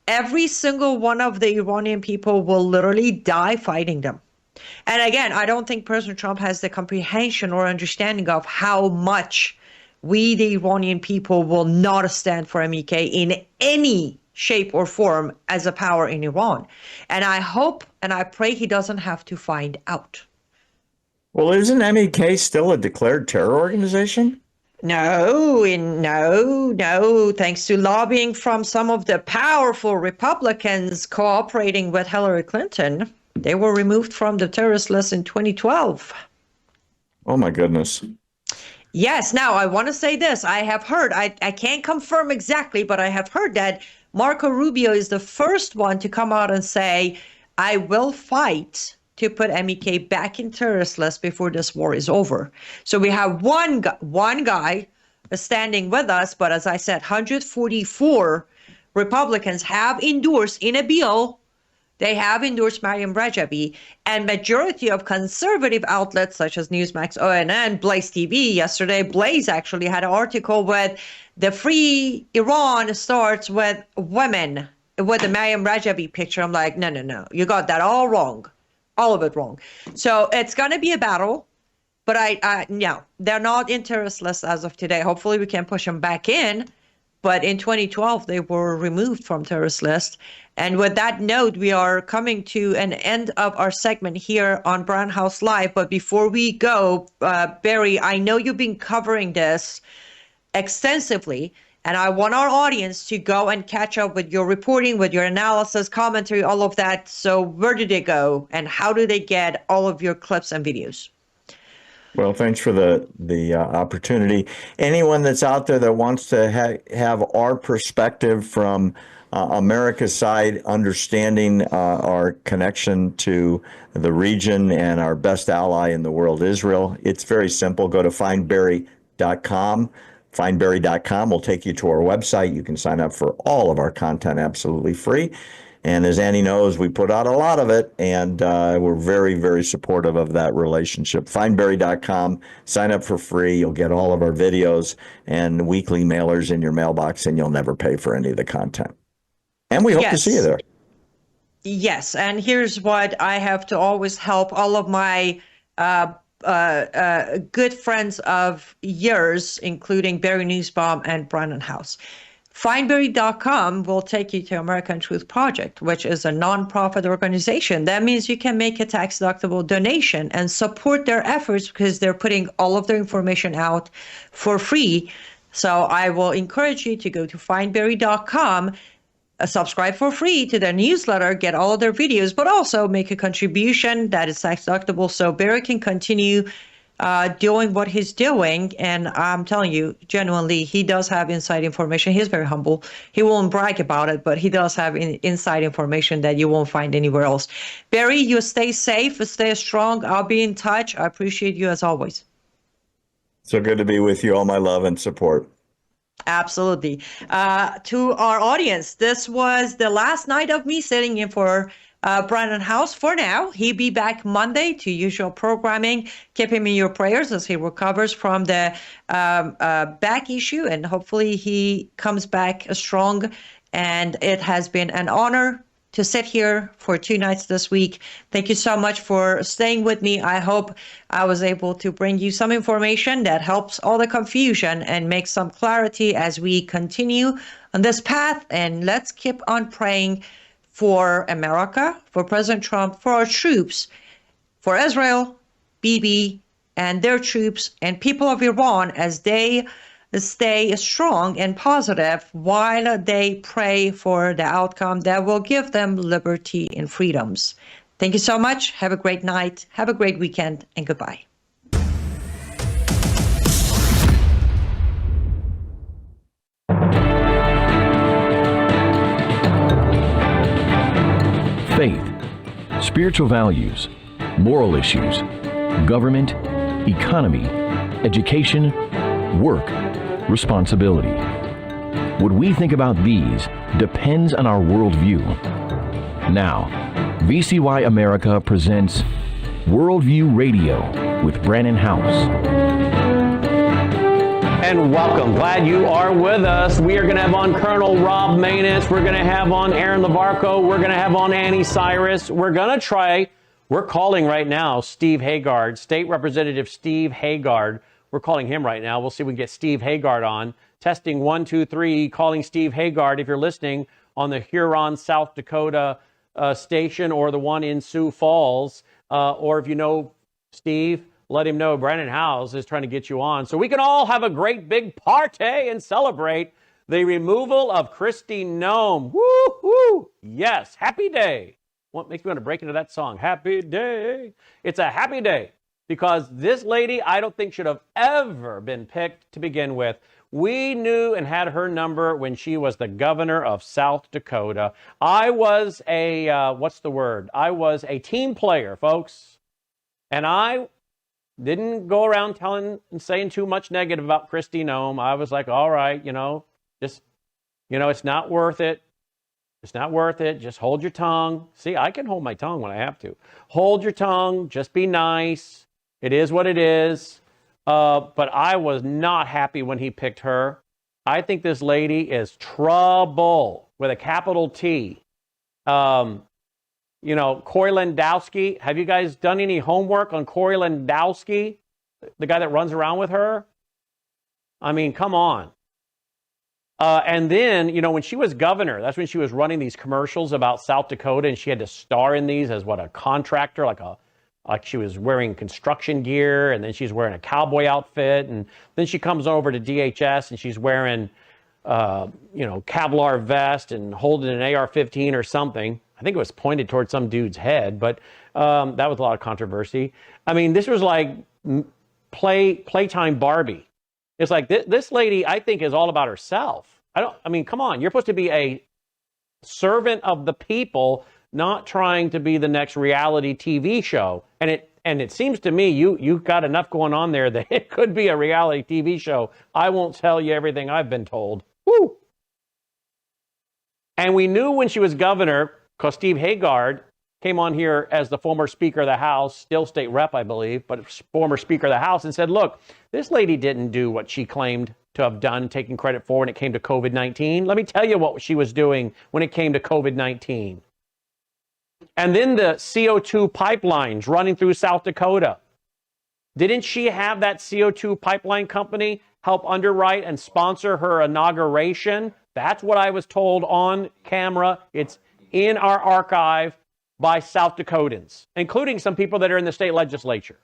Every single one of the Iranian people will literally die fighting them. And again, I don't think President Trump has the comprehension or understanding of how much we, the Iranian people, will not stand for MEK in any shape or form as a power in Iran. And I hope and I pray he doesn't have to find out. Well, isn't MEK still a declared terror organization? No. Thanks to lobbying from some of the powerful Republicans cooperating with Hillary Clinton, they were removed from the terrorist list in 2012. Oh, my goodness. Yes. Now, I want to say this. I have heard, I can't confirm exactly, but I have heard that Marco Rubio is the first one to come out and say, I will fight to put MEK back in terrorist list before this war is over. So we have one guy standing with us, but as I said, 144 Republicans have endorsed in a bill. They have endorsed Maryam Rajavi, and majority of conservative outlets such as Newsmax, ONN, Blaze TV. Yesterday, Blaze actually had an article with the free Iran starts with women with the Maryam Rajavi picture. I'm like, no, you got that all wrong. All of it wrong. So it's going to be a battle, but they're not in terrorist lists as of today. Hopefully we can push them back in. But in 2012, they were removed from terrorist list. And with that note, we are coming to an end of our segment here on Brown House Live. But before we go, Barry, I know you've been covering this extensively, and I want our audience to go and catch up with your reporting, with your analysis, commentary, all of that. So where do they go, and how do they get all of your clips and videos? Well, thanks for the opportunity. Anyone that's out there that wants to have our perspective from America's side, understanding our connection to the region and our best ally in the world, Israel, it's very simple. Go to findbarry.com. Findbarry.com will take you to our website. You can sign up for all of our content absolutely free. And as Annie knows, we put out a lot of it, and we're very, very supportive of that relationship. Findbarry.com, sign up for free. You'll get all of our videos and weekly mailers in your mailbox, and you'll never pay for any of the content. And we hope to see you there. Yes, and here's what I have to always help all of my good friends of yours, including Barry Nussbaum and Brandon House. Findberry.com will take you to American Truth Project, which is a nonprofit organization. That means you can make a tax-deductible donation and support their efforts because they're putting all of their information out for free. So I will encourage you to go to findberry.com, subscribe for free to their newsletter, get all of their videos, but also make a contribution that is tax-deductible so Barry can continue doing what he's doing. And I'm telling you, genuinely, he does have inside information. He's very humble. He won't brag about it, but he does have inside information that you won't find anywhere else. Barry, you stay safe, stay strong. I'll be in touch. I appreciate you as always. So good to be with you. All my love and support. Absolutely. To our audience, this was the last night of me sitting in for Brandon House for now. He'll be back Monday to usual programming. Keep him in your prayers as he recovers from the back issue, and hopefully he comes back strong. And it has been an honor to sit here for 2 nights this week. Thank you so much for staying with me. I hope I was able to bring you some information that helps all the confusion and make some clarity as we continue on this path. And let's keep on praying for America, for President Trump, for our troops, for Israel, Bibi, and their troops, and people of Iran as they stay strong and positive while they pray for the outcome that will give them liberty and freedoms. Thank you so much. Have a great night. Have a great weekend, and goodbye. Faith, spiritual values, moral issues, government, economy, education, work, responsibility. What we think about these depends on our worldview. Now, VCY America presents Worldview Radio with Brandon House. And welcome. Glad you are with us. We are going to have on Colonel Rob Maness. We're going to have on Aaron Lavarco. We're going to have on Annie Cyrus. We're calling right now Steve Haggard, State Representative Steve Haggard. We're calling him right now. We'll see if we can get Steve Haggard on. Testing 1, 2, 3, calling Steve Haggard. If you're listening on the Huron, South Dakota station or the one in Sioux Falls, or if you know Steve, let him know Brandon House is trying to get you on so we can all have a great big party and celebrate the removal of Kristi Noem. Woo-hoo! Yes, happy day. What makes me want to break into that song? Happy day. It's a happy day. Because this lady, I don't think should have ever been picked to begin with. We knew and had her number when she was the governor of South Dakota. I was a, I was a team player, folks. And I didn't go around telling and saying too much negative about Kristi Noem. I was like, all right, it's not worth it. It's not worth it. Just hold your tongue. See, I can hold my tongue when I have to. Hold your tongue. Just be nice. It is what it is. But I was not happy when he picked her. I think this lady is trouble with a capital T. Corey Lewandowski. Have you guys done any homework on Corey Lewandowski, the guy that runs around with her? I mean, come on. And then, when she was governor, that's when she was running these commercials about South Dakota, and she had to star in these as a contractor, like she was wearing construction gear, and then she's wearing a cowboy outfit, and then she comes over to DHS and she's wearing, Kevlar vest and holding an AR-15 or something. I think it was pointed towards some dude's head, but that was a lot of controversy. I mean, this was like playtime Barbie. It's like this lady, I think, is all about herself. Come on, you're supposed to be a servant of the people, not trying to be the next reality TV show. And it seems to me you've got enough going on there that it could be a reality TV show. I won't tell you everything I've been told. Woo! And we knew when she was governor, because Steve Haggard came on here as the former Speaker of the House, still state rep, I believe, but former Speaker of the House, and said, look, this lady didn't do what she claimed to have done, taking credit for when it came to COVID-19. Let me tell you what she was doing when it came to COVID-19. And then the CO2 pipelines running through South Dakota. Didn't she have that CO2 pipeline company help underwrite and sponsor her inauguration? That's what I was told on camera. It's in our archive by South Dakotans, including some people that are in the state legislature.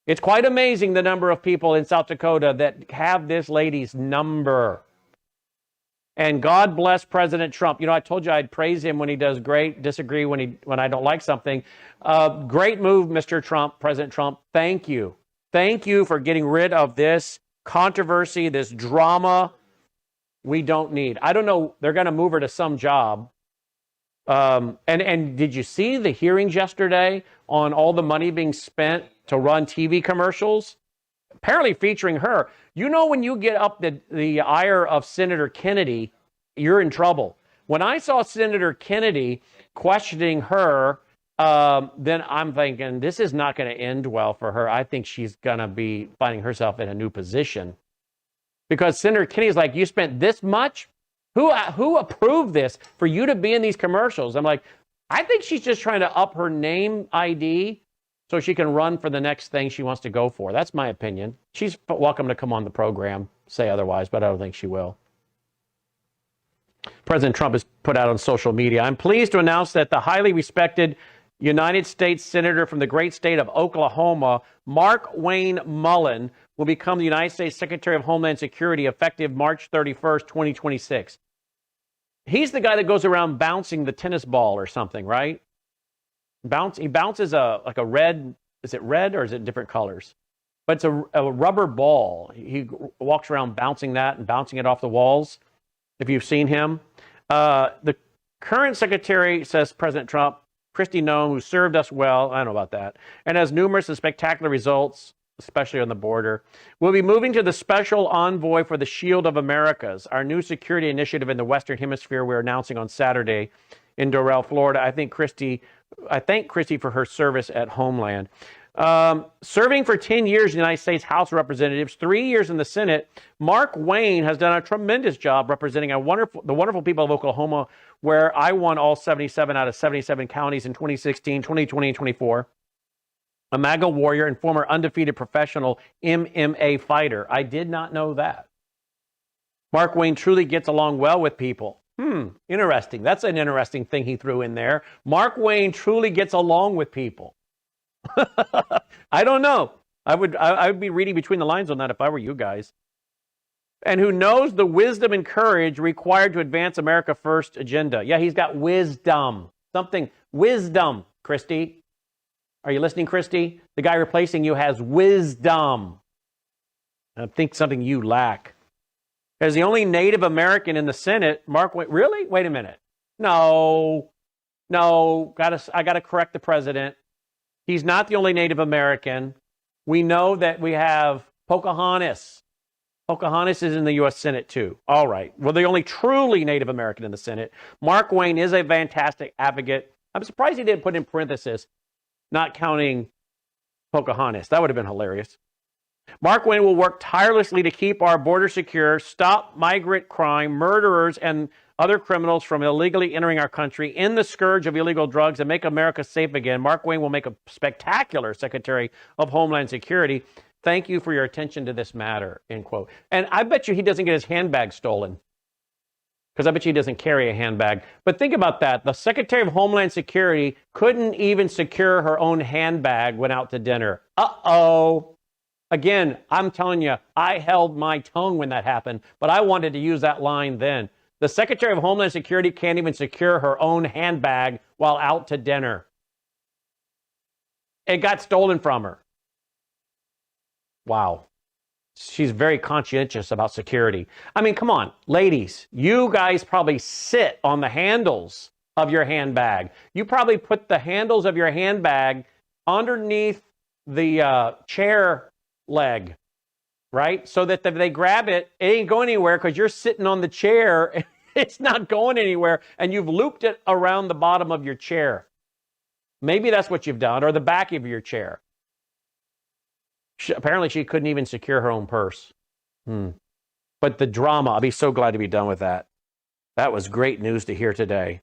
It's quite amazing the number of people in South Dakota that have this lady's number. And God bless President Trump. I told you I'd praise him when he does great, disagree when I don't like something. Great move, Mr. Trump, President Trump. Thank you. Thank you for getting rid of this controversy, this drama we don't need. I don't know. They're going to move her to some job. And did you see the hearings yesterday on all the money being spent to run TV commercials? apparently featuring her. You know, when you get up the ire of Senator Kennedy, you're in trouble. When I saw Senator Kennedy questioning her, then I'm thinking this is not going to end well for her. I think she's going to be finding herself in a new position. Because Senator Kennedy's like, you spent this much? Who approved this for you to be in these commercials? I'm like, I think she's just trying to up her name ID so she can run for the next thing she wants to go for. That's my opinion. She's welcome to come on the program, say otherwise, but I don't think she will. President Trump has put out on social media, I'm pleased to announce that the highly respected United States Senator from the great state of Oklahoma, Mark Wayne Mullen, will become the United States Secretary of Homeland Security effective March 31st, 2026. He's the guy that goes around bouncing the tennis ball or something, right? He bounces like a red, is it red or is it different colors? But it's a rubber ball. He walks around bouncing that and bouncing it off the walls, if you've seen him. The current secretary, says President Trump, Kristi Noem, who served us well, I don't know about that, and has numerous and spectacular results, especially on the border, will be moving to the Special Envoy for the Shield of Americas, our new security initiative in the Western Hemisphere we're announcing on Saturday in Doral, Florida. I thank Kristi for her service at Homeland. Serving for 10 years in the United States House of Representatives, 3 years in the Senate, Mark Wayne has done a tremendous job representing the wonderful people of Oklahoma, where I won all 77 out of 77 counties in 2016, 2020, and 24. A MAGA warrior and former undefeated professional MMA fighter. I did not know that. Mark Wayne truly gets along well with people. Interesting. That's an interesting thing he threw in there. Mark Wayne truly gets along with people. I don't know. I would be reading between the lines on that if I were you guys. And who knows the wisdom and courage required to advance America First agenda. Yeah, he's got wisdom. Wisdom, Kristi. Are you listening, Kristi? The guy replacing you has wisdom. I think something you lack. As the only Native American in the Senate, Mark Wayne, really? Wait a minute. No, I got to correct the president. He's not the only Native American. We know that we have Pocahontas. Pocahontas is in the U.S. Senate, too. All right. Well, the only truly Native American in the Senate. Mark Wayne is a fantastic advocate. I'm surprised he didn't put in parenthesis, not counting Pocahontas. That would have been hilarious. Mark Wayne will work tirelessly to keep our border secure, stop migrant crime, murderers, and other criminals from illegally entering our country, end the scourge of illegal drugs, and make America safe again. Mark Wayne will make a spectacular Secretary of Homeland Security. Thank you for your attention to this matter, end quote. And I bet you he doesn't get his handbag stolen, because I bet you he doesn't carry a handbag. But think about that. The Secretary of Homeland Security couldn't even secure her own handbag, went out to dinner. Uh-oh. Again, I'm telling you, I held my tongue when that happened, but I wanted to use that line then. The Secretary of Homeland Security can't even secure her own handbag while out to dinner. It got stolen from her. Wow. She's very conscientious about security. I mean, come on, ladies, you guys probably sit on the handles of your handbag. You probably put the handles of your handbag underneath the chair leg, right? So that if they grab it, it ain't going anywhere because you're sitting on the chair. It's not going anywhere, and you've looped it around the bottom of your chair. Maybe that's what you've done, or the back of your chair. Apparently, she couldn't even secure her own purse. But the drama, I'll be so glad to be done with that. That was great news to hear today.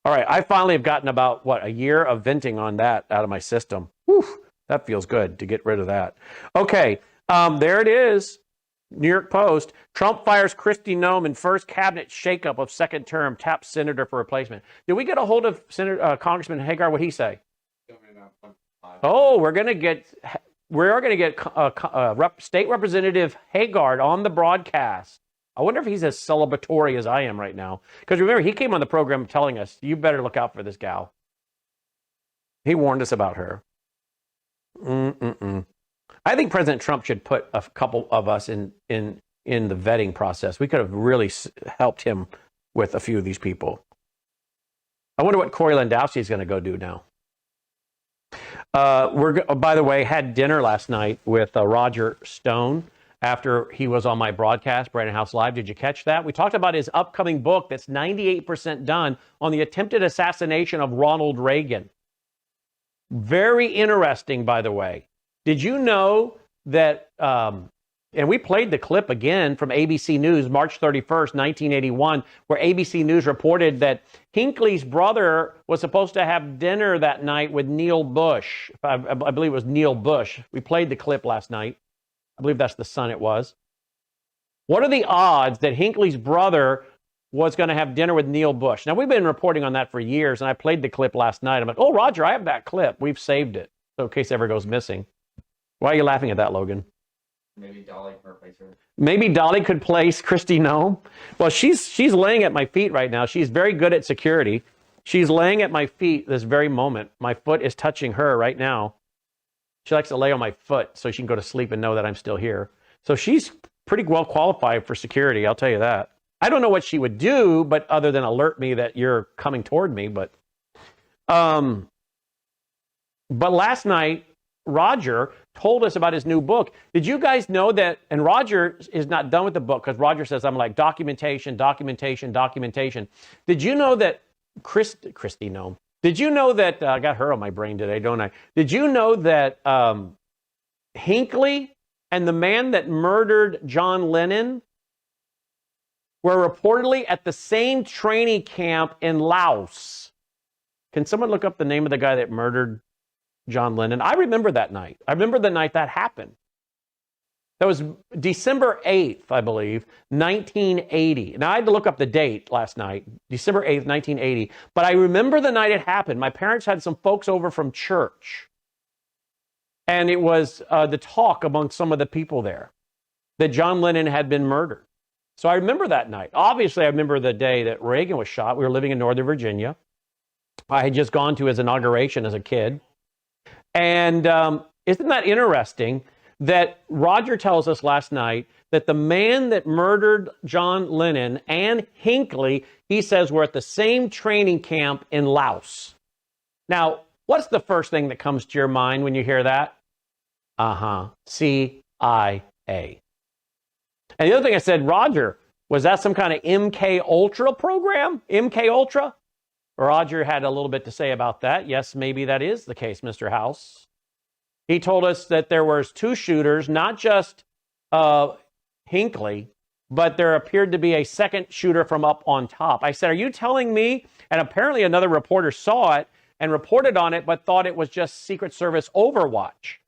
All right, I finally have gotten about, a year of venting on that out of my system. Whew, that feels good to get rid of that. Okay, there it is. New York Post, Trump fires Kristi Noem in first cabinet shakeup of second term, taps senator for replacement. Did we get a hold of Congressman Hagar? What'd he say? Oh, we're going to get State Representative Hagar on the broadcast. I wonder if he's as celebratory as I am right now. Because remember, he came on the program telling us, you better look out for this gal. He warned us about her. I think President Trump should put a couple of us in the vetting process. We could have really helped him with a few of these people. I wonder what Corey Landowski is going to go do now. By the way, had dinner last night with Roger Stone after he was on my broadcast, Brandon House Live. Did you catch that? We talked about his upcoming book that's 98% done on the attempted assassination of Ronald Reagan. Very interesting, by the way. Did you know that, and we played the clip again from ABC News, March 31st, 1981, where ABC News reported that Hinckley's brother was supposed to have dinner that night with Neil Bush. I believe it was Neil Bush. We played the clip last night. I believe that's the son it was. What are the odds that Hinckley's brother was going to have dinner with Neil Bush? Now, we've been reporting on that for years, and I played the clip last night. I'm like, oh, Roger, I have that clip. We've saved it, so in case it ever goes missing. Why are you laughing at that, Logan? Maybe Dolly can replace her. Maybe Dolly could place Kristi Noem. Well, she's laying at my feet right now. She's very good at security. She's laying at my feet this very moment. My foot is touching her right now. She likes to lay on my foot so she can go to sleep and know that I'm still here. So she's pretty well qualified for security, I'll tell you that. I don't know what she would do, but other than alert me that you're coming toward me. But last night, Roger told us about his new book. Did you guys know that, and Roger is not done with the book because Roger says, I'm like, documentation. Did you know that Kristi Noem? Did you know that, I got her on my brain today, don't I? Did you know that Hinckley and the man that murdered John Lennon were reportedly at the same training camp in Laos? Can someone look up the name of the guy that murdered John Lennon? I remember that night. I remember the night that happened. That was December 8th, I believe, 1980. Now, I had to look up the date last night, December 8th, 1980. But I remember the night it happened. My parents had some folks over from church. And it was the talk among some of the people there that John Lennon had been murdered. So I remember that night. Obviously, I remember the day that Reagan was shot. We were living in Northern Virginia. I had just gone to his inauguration as a kid. And isn't that interesting that Roger tells us last night that the man that murdered John Lennon and Hinckley, he says, were at the same training camp in Laos. Now, what's the first thing that comes to your mind when you hear that? CIA. And the other thing I said, Roger, was that some kind of MK Ultra program? MK Ultra? Roger had a little bit to say about that. Yes, maybe that is the case, Mr. House. He told us that there was two shooters, not just Hinckley, but there appeared to be a second shooter from up on top. I said, are you telling me? And apparently another reporter saw it and reported on it, but thought it was just Secret Service overwatch.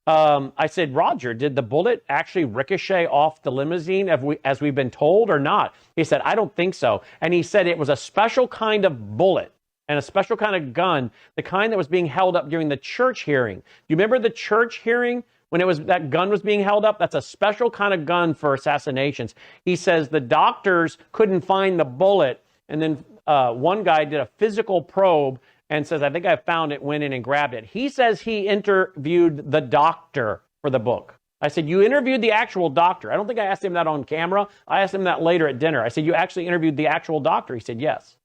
I said, Roger, did the bullet actually ricochet off the limousine as we've been told or not? He said, I don't think so. And he said it was a special kind of bullet and a special kind of gun, the kind that was being held up during the church hearing. Do you remember the church hearing when that gun was being held up? That's a special kind of gun for assassinations. He says the doctors couldn't find the bullet. And then one guy did a physical probe and says, I think I found it, went in and grabbed it. He says he interviewed the doctor for the book. I said, you interviewed the actual doctor? I don't think I asked him that on camera. I asked him that later at dinner. I said, you actually interviewed the actual doctor? He said, yes.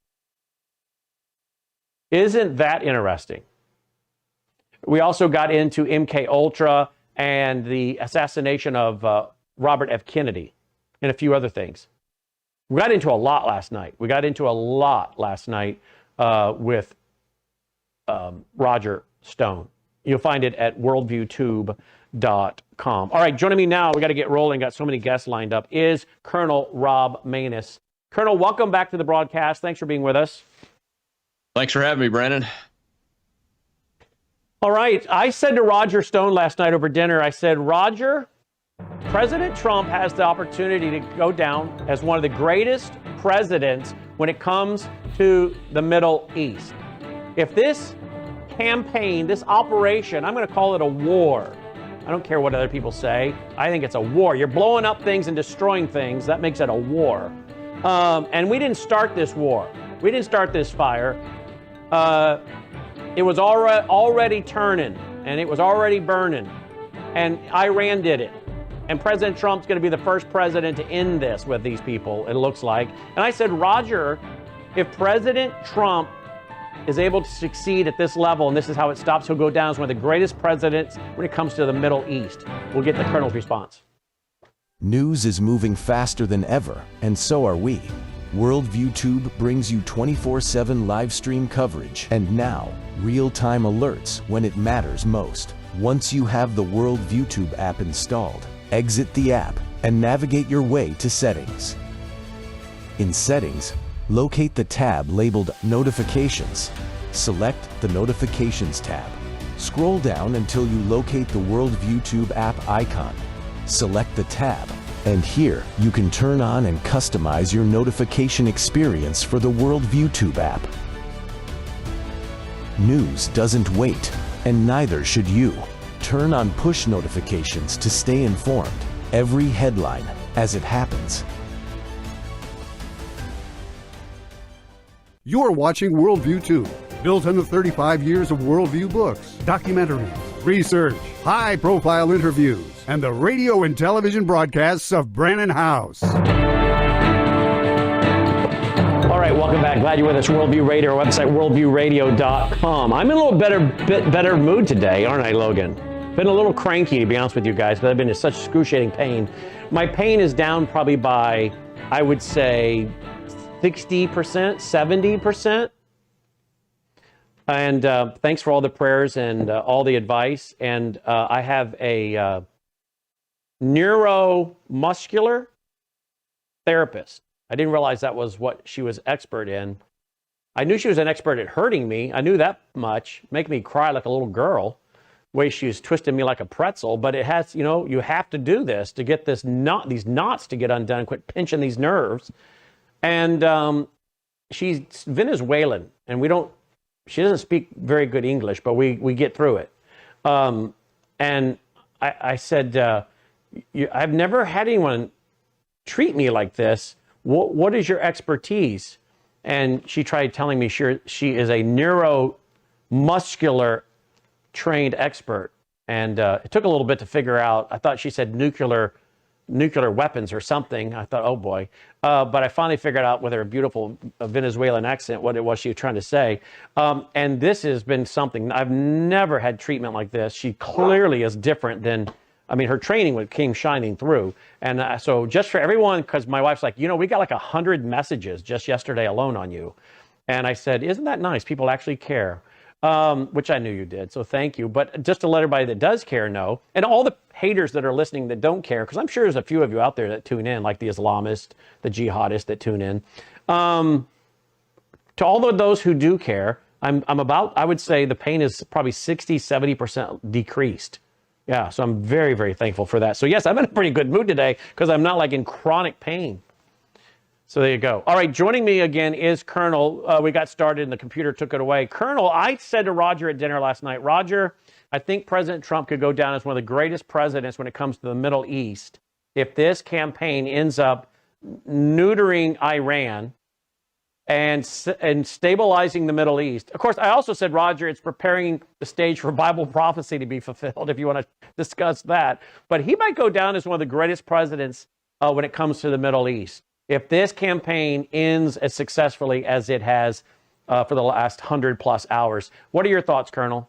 Isn't that interesting? We also got into MK Ultra and the assassination of Robert F. Kennedy and a few other things. We got into a lot last night. With Roger Stone. You'll find it at worldviewtube.com. All right, joining me now, we got to get rolling, got so many guests lined up, is Colonel Rob Maness. Colonel, welcome back to the broadcast. Thanks for being with us. Thanks for having me, Brandon. All right, I said to Roger Stone last night over dinner, I said, Roger, President Trump has the opportunity to go down as one of the greatest presidents when it comes to the Middle East. If this campaign, this operation, I'm going to call it a war. I don't care what other people say. I think it's a war. You're blowing up things and destroying things. That makes it a war. And we didn't start this war. We didn't start this fire. It was already turning, and it was already burning. And Iran did it. And President Trump's going to be the first president to end this with these people, it looks like. And I said, Roger, if President Trump is able to succeed at this level, and this is how it stops, he'll go down as one of the greatest presidents when it comes to the Middle East. We'll get the Colonel's response. News is moving faster than ever, and so are we. Worldview Tube brings you 24/7 live stream coverage and now real-time alerts when it matters most. Once you have the Worldview Tube app installed, exit the app and navigate your way to Settings. In Settings, locate the tab labeled Notifications. Select the Notifications tab. Scroll down until you locate the Worldview Tube app icon. Select the tab, and here you can turn on and customize your notification experience for the Worldview Tube app. News doesn't wait, and neither should you. Turn on push notifications to stay informed. Every headline as it happens. You're watching Worldview 2, built on the 35 years of Worldview books, documentaries, research, high-profile interviews, and the radio and television broadcasts of Brannon House. All right, welcome back. Glad you're with us. Worldview Radio, our website, worldviewradio.com. I'm in a little bit better mood today, aren't I, Logan? Been a little cranky, to be honest with you guys, but I've been in such excruciating pain. My pain is down probably by, I would say, 60%, 70%. And thanks for all the prayers and all the advice. And I have a neuromuscular therapist. I didn't realize that was what she was expert in. I knew she was an expert at hurting me. I knew that much, making me cry like a little girl, the way she was twisting me like a pretzel. But it has, you know, you have to do this to get these knots to get undone, quit pinching these nerves. And she's Venezuelan, and she doesn't speak very good English, but we get through it. And I said, I've never had anyone treat me like this. What is your expertise? And she tried telling me she is a neuromuscular trained expert. And it took a little bit to figure out. I thought she said nuclear weapons or something. I thought, oh boy. But I finally figured out with her beautiful Venezuelan accent what it was she was trying to say. And this has been something, I've never had treatment like this. She clearly is different than, I mean, her training came shining through. And so just for everyone, because my wife's like, you know, we got like 100 messages just yesterday alone on you. And I said, isn't that nice? People actually care. Which I knew you did, so thank you. But just to let everybody that does care know, and all the haters that are listening that don't care, because I'm sure there's a few of you out there that tune in, like the Islamists, the jihadists that tune in. To all of those who do care, I would say the pain is probably 60, 70% decreased. Yeah, so I'm very, very thankful for that. So yes, I'm in a pretty good mood today because I'm not like in chronic pain. So there you go. All right, joining me again is Colonel. We got started and the computer took it away. Colonel, I said to Roger at dinner last night, Roger, I think President Trump could go down as one of the greatest presidents when it comes to the Middle East if this campaign ends up neutering Iran and stabilizing the Middle East. Of course, I also said, Roger, it's preparing the stage for Bible prophecy to be fulfilled, if you want to discuss that. But he might go down as one of the greatest presidents when it comes to the Middle East if this campaign ends as successfully as it has for the last 100+ hours. What are your thoughts, Colonel?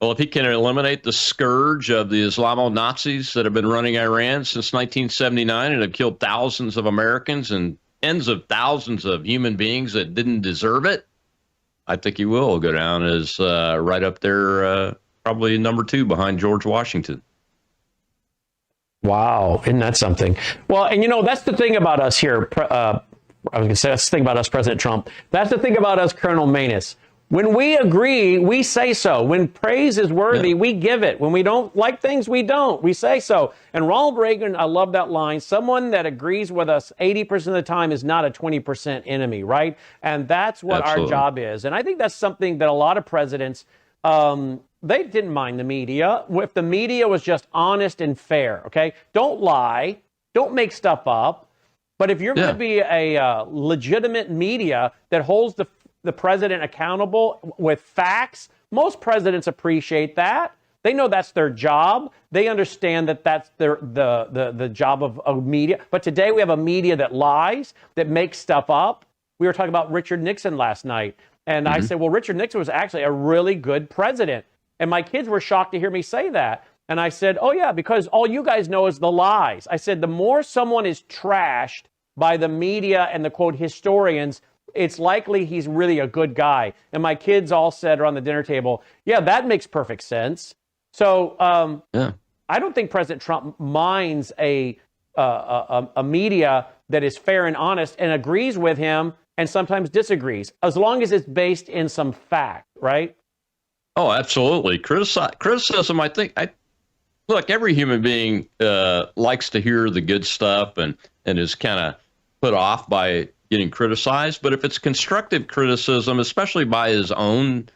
Well, if he can eliminate the scourge of the Islamo-Nazis that have been running Iran since 1979 and have killed thousands of Americans and tens of thousands of human beings that didn't deserve it, I think he will go down as right up there, probably number 2 behind George Washington. Wow, isn't that something? Well, and you know, that's the thing about us here. I was going to say, that's the thing about us, President Trump. That's the thing about us, Colonel Manus. When we agree, we say so. When praise is worthy, we give it. When we don't like things, we don't. We say so. And Ronald Reagan, I love that line. Someone that agrees with us 80% of the time is not a 20% enemy, right? And that's what our job is. And I think that's something that a lot of presidents, they didn't mind the media. If the media was just honest and fair, okay? Don't lie. Don't make stuff up. But if you're going to be a legitimate media that holds the president accountable with facts, most presidents appreciate that. They know that's their job. They understand that that's the job of media. But today we have a media that lies, that makes stuff up. We were talking about Richard Nixon last night. And I said, well, Richard Nixon was actually a really good president. And my kids were shocked to hear me say that. And I said, oh, yeah, because all you guys know is the lies. I said, the more someone is trashed by the media and the, quote, historians, it's likely he's really a good guy. And my kids all said around the dinner table, yeah, that makes perfect sense. So I don't think President Trump minds a media that is fair and honest and agrees with him and sometimes disagrees, as long as it's based in some fact, right? Oh, absolutely. Criticism, look, every human being likes to hear the good stuff and is kind of put off by getting criticized. But if it's constructive criticism, especially by his own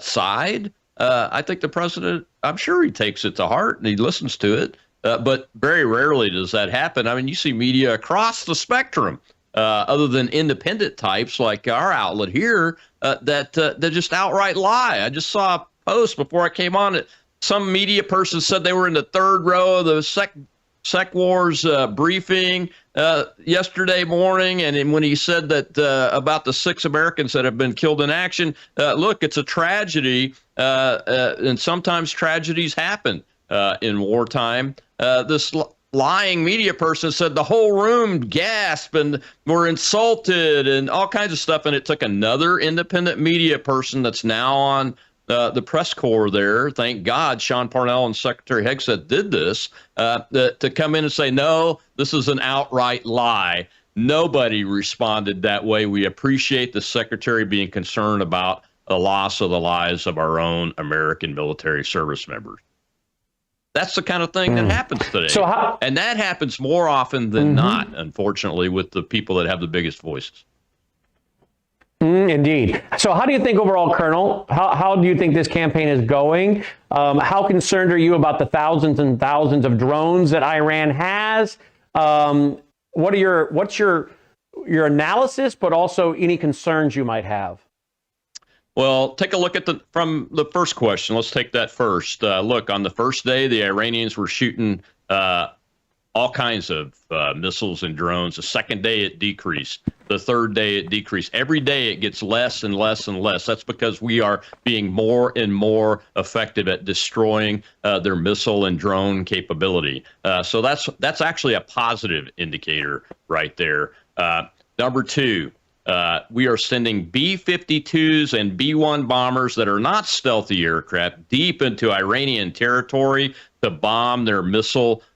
side, I think the president, I'm sure he takes it to heart and he listens to it. But very rarely does that happen. I mean, you see media across the spectrum, other than independent types like our outlet here, that just outright lie. I just saw a post before I came on it. Some media person said they were in the third row of the Sec Wars briefing yesterday morning, and when he said that about the 6 Americans that have been killed in action, look, it's a tragedy, and sometimes tragedies happen in wartime. This lying media person said the whole room gasped and were insulted and all kinds of stuff, and it took another independent media person that's now on the press corps there, thank God Sean Parnell and Secretary Hegseth did this, to come in and say, no, this is an outright lie. Nobody responded that way. We appreciate the Secretary being concerned about the loss of the lives of our own American military service members. That's the kind of thing that happens today. And that happens more often than not, unfortunately, with the people that have the biggest voices. Indeed. So how do you think overall, Colonel, how do you think this campaign is going? How concerned are you about the thousands and thousands of drones that Iran has? What's your analysis, but also any concerns you might have? Well, take a look at from the first question. Let's take that first. Look, on the first day, the Iranians were shooting all kinds of missiles and drones. The second day, it decreased. The third day, it decreased. Every day, it gets less and less and less. That's because we are being more and more effective at destroying their missile and drone capability. So that's actually a positive indicator right there. Number two, we are sending B-52s and B-1 bombers that are not stealthy aircraft deep into Iranian territory to bomb their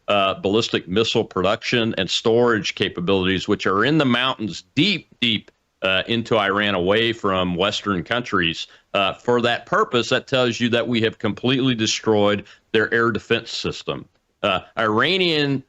ballistic missile production and storage capabilities, which are in the mountains deep into Iran, away from Western countries. For that purpose, that tells you that we have completely destroyed their air defense system. Iranian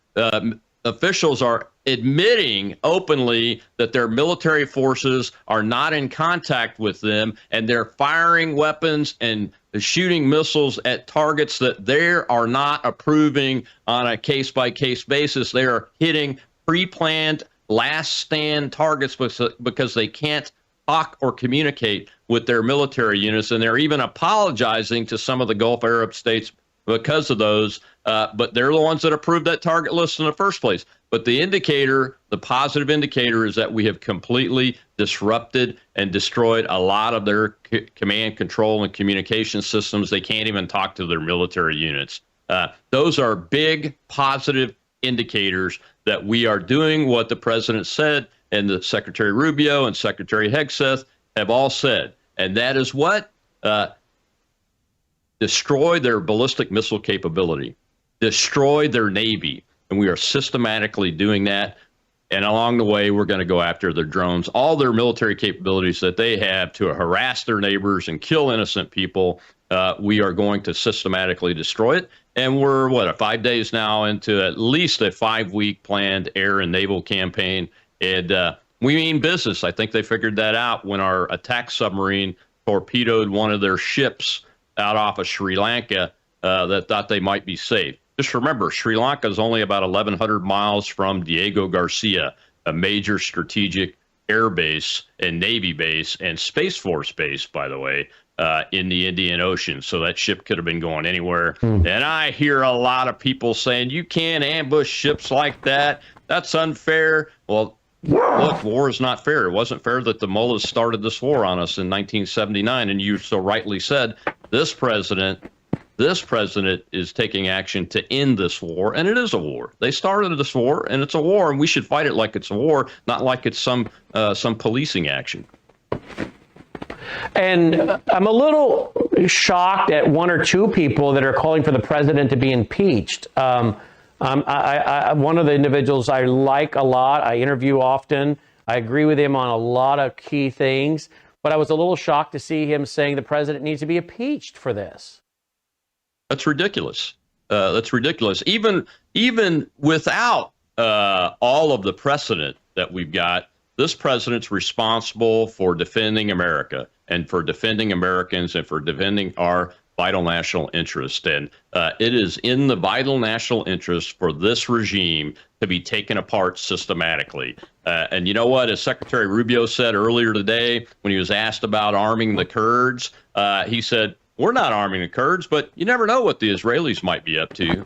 officials are admitting openly that their military forces are not in contact with them, and they're firing weapons and shooting missiles at targets that they are not approving on a case-by-case basis. They are hitting pre-planned last stand targets because they can't talk or communicate with their military units, and they're even apologizing to some of the Gulf Arab states because of those, but they're the ones that approved that target list in the first place. But the positive indicator is that we have completely disrupted and destroyed a lot of their command, control, and communication systems. They can't even talk to their military units. Those are big positive indicators that we are doing what the president said, and the Secretary Rubio and Secretary Hegseth have all said. And that is what? Destroy their ballistic missile capability, destroy their Navy. And we are systematically doing that. And along the way, we're going to go after their drones, all their military capabilities that they have to harass their neighbors and kill innocent people. We are going to systematically destroy it. And we're, 5 days now into at least a 5-week planned air and naval campaign. And we mean business. I think they figured that out when our attack submarine torpedoed one of their ships out off of Sri Lanka that thought they might be safe. Just remember, Sri Lanka is only about 1,100 miles from Diego Garcia, a major strategic air base and Navy base and Space Force base, by the way, in the Indian Ocean. So that ship could have been going anywhere. And I hear a lot of people saying, you can't ambush ships like that. That's unfair. Well, look, war is not fair. It wasn't fair that the mullahs started this war on us in 1979. And you so rightly said, this president is taking action to end this war. And it is a war. They started this war, and it's a war, and we should fight it like it's a war, not like it's some policing action. And I'm a little shocked at one or two people that are calling for the president to be impeached. One of the individuals I like a lot, I interview often, I agree with him on a lot of key things, but I was a little shocked to see him saying the president needs to be impeached for this. That's ridiculous. That's ridiculous. Even without all of the precedent that we've got, this president's responsible for defending America and for defending Americans and for defending our vital national interest. And it is in the vital national interest for this regime to be taken apart systematically. And you know what? As Secretary Rubio said earlier today, when he was asked about arming the Kurds, he said, we're not arming the Kurds, but you never know what the Israelis might be up to.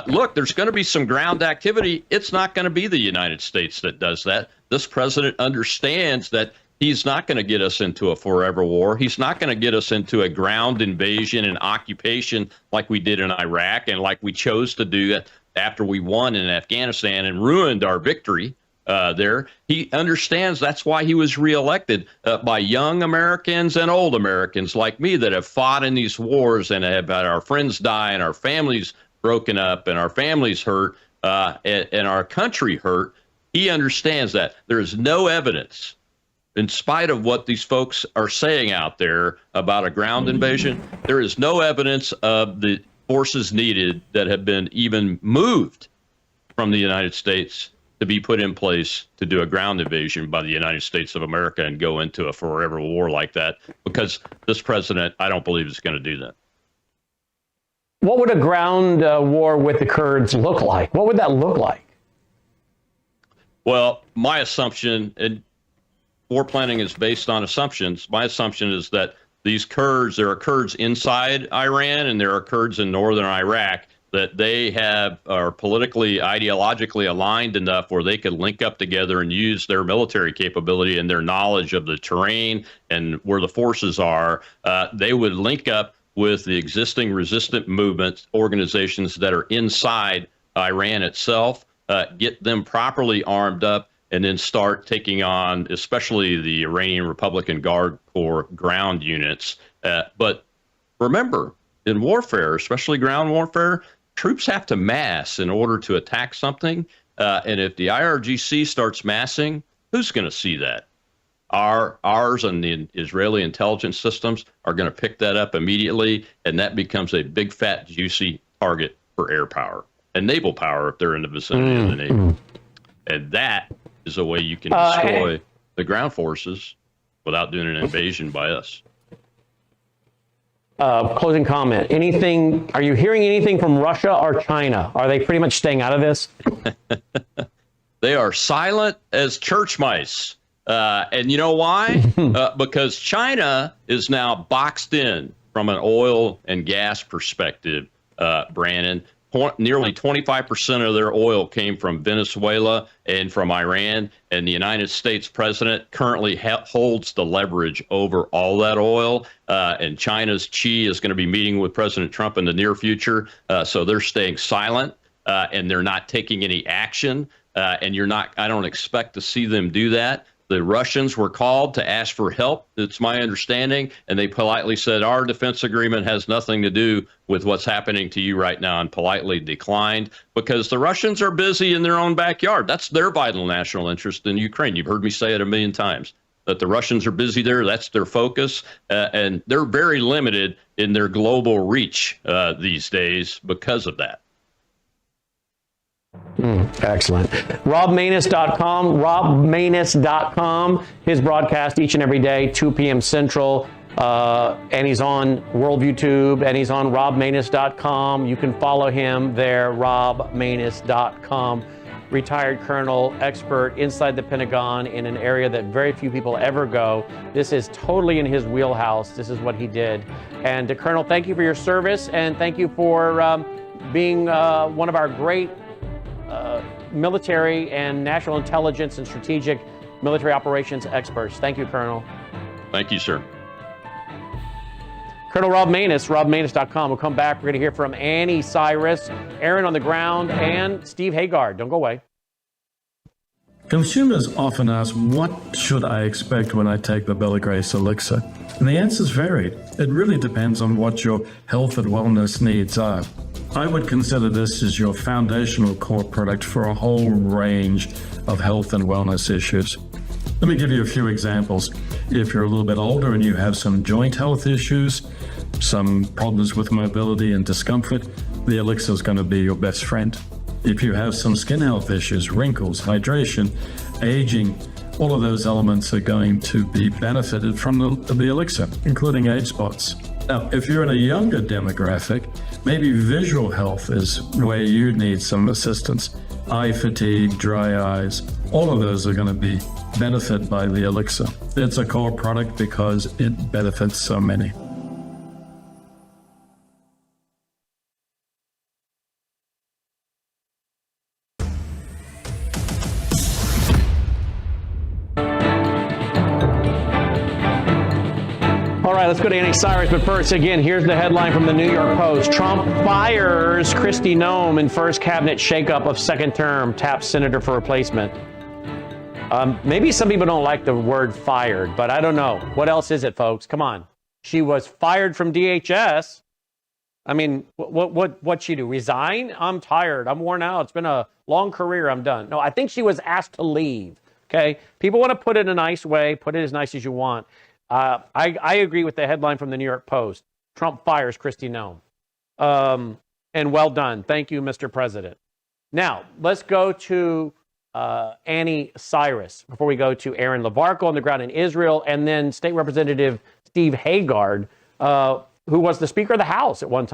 Look, there's going to be some ground activity. It's not going to be the United States that does that. This president understands that he's not going to get us into a forever war. He's not going to get us into a ground invasion and occupation like we did in Iraq and like we chose to do after we won in Afghanistan and ruined our victory there. He understands that's why he was reelected by young Americans and old Americans like me that have fought in these wars and have had our friends die and our families broken up and our families hurt and our country hurt. He understands that there is no evidence, in spite of what these folks are saying out there about a ground invasion, there is no evidence of the forces needed that have been even moved from the United States to be put in place to do a ground invasion by the United States of America and go into a forever war like that, because this president, I don't believe, is going to do that. What would a ground war with the Kurds look like? What would that look like? Well, my assumption, and war planning is based on assumptions. My assumption is that these Kurds, there are Kurds inside Iran and there are Kurds in northern Iraq, that they are politically, ideologically aligned enough where they could link up together and use their military capability and their knowledge of the terrain and where the forces are. They would link up with the existing resistant movements, organizations that are inside Iran itself, get them properly armed up, and then start taking on, especially the Iranian Republican Guard Corps ground units. But remember, in warfare, especially ground warfare, troops have to mass in order to attack something. And if the IRGC starts massing, who's going to see that? Ours and the Israeli intelligence systems are going to pick that up immediately, and that becomes a big, fat, juicy target for air power and naval power if they're in the vicinity of the Navy. And that is a way you can destroy the ground forces without doing an invasion by us. Closing comment. Anything? Are you hearing anything from Russia or China? Are they pretty much staying out of this? They are silent as church mice. And you know why? Because China is now boxed in from an oil and gas perspective, Brandon. Nearly 25% of their oil came from Venezuela and from Iran, and the United States president currently holds the leverage over all that oil. And China's Xi is going to be meeting with President Trump in the near future, so they're staying silent and they're not taking any action. And I don't expect to see them do that. The Russians were called to ask for help, it's my understanding, and they politely said, our defense agreement has nothing to do with what's happening to you right now, and politely declined, because the Russians are busy in their own backyard. That's their vital national interest in Ukraine. You've heard me say it a million times, that the Russians are busy there. That's their focus, and they're very limited in their global reach these days because of that. Excellent. RobManus.com. His broadcast each and every day, 2 p.m. Central. And he's on Worldview Tube, and he's on RobManus.com. You can follow him there, RobManus.com. Retired colonel, expert inside the Pentagon in an area that very few people ever go. This is totally in his wheelhouse. This is what he did. And Colonel, thank you for your service, and thank you for being one of our great military and national intelligence and strategic military operations experts. Thank you, Colonel. Thank you, sir. Colonel Rob Maness, robmaness.com. We'll come back. We're going to hear from Annie Cyrus, Aaron on the ground, and Steve Haggard. Don't go away. Consumers often ask, what should I expect when I take the Bella Grace elixir? And the answer's varied. It really depends on what your health and wellness needs are. I would consider this as your foundational core product for a whole range of health and wellness issues. Let me give you a few examples. If you're a little bit older and you have some joint health issues, some problems with mobility and discomfort, the elixir is going to be your best friend. If you have some skin health issues, wrinkles, hydration, aging, all of those elements are going to be benefited from the elixir, including age spots. Now, if you're in a younger demographic, maybe visual health is where you need some assistance. Eye fatigue, dry eyes, all of those are going to be benefited by the elixir. It's a core product because it benefits so many. All right, let's go to Annie Cyrus. But first, again, here's the headline from the New York Post. Trump fires Kristi Noem in first cabinet shakeup of second term, taps senator for replacement. Maybe some people don't like the word fired, but I don't know. What else is it, folks? Come on. She was fired from DHS. I mean, what'd she do? Resign? I'm tired. I'm worn out. It's been a long career. I'm done. No, I think she was asked to leave. Okay? People want to put it in a nice way. Put it as nice as you want. I agree with the headline from the New York Post. Trump fires Kristi Noem. And well done. Thank you, Mr. President. Now, let's go to Annie Cyrus before we go to Aaron Lavarco on the ground in Israel, and then State Representative Steve Haggard, who was the Speaker of the House at one time.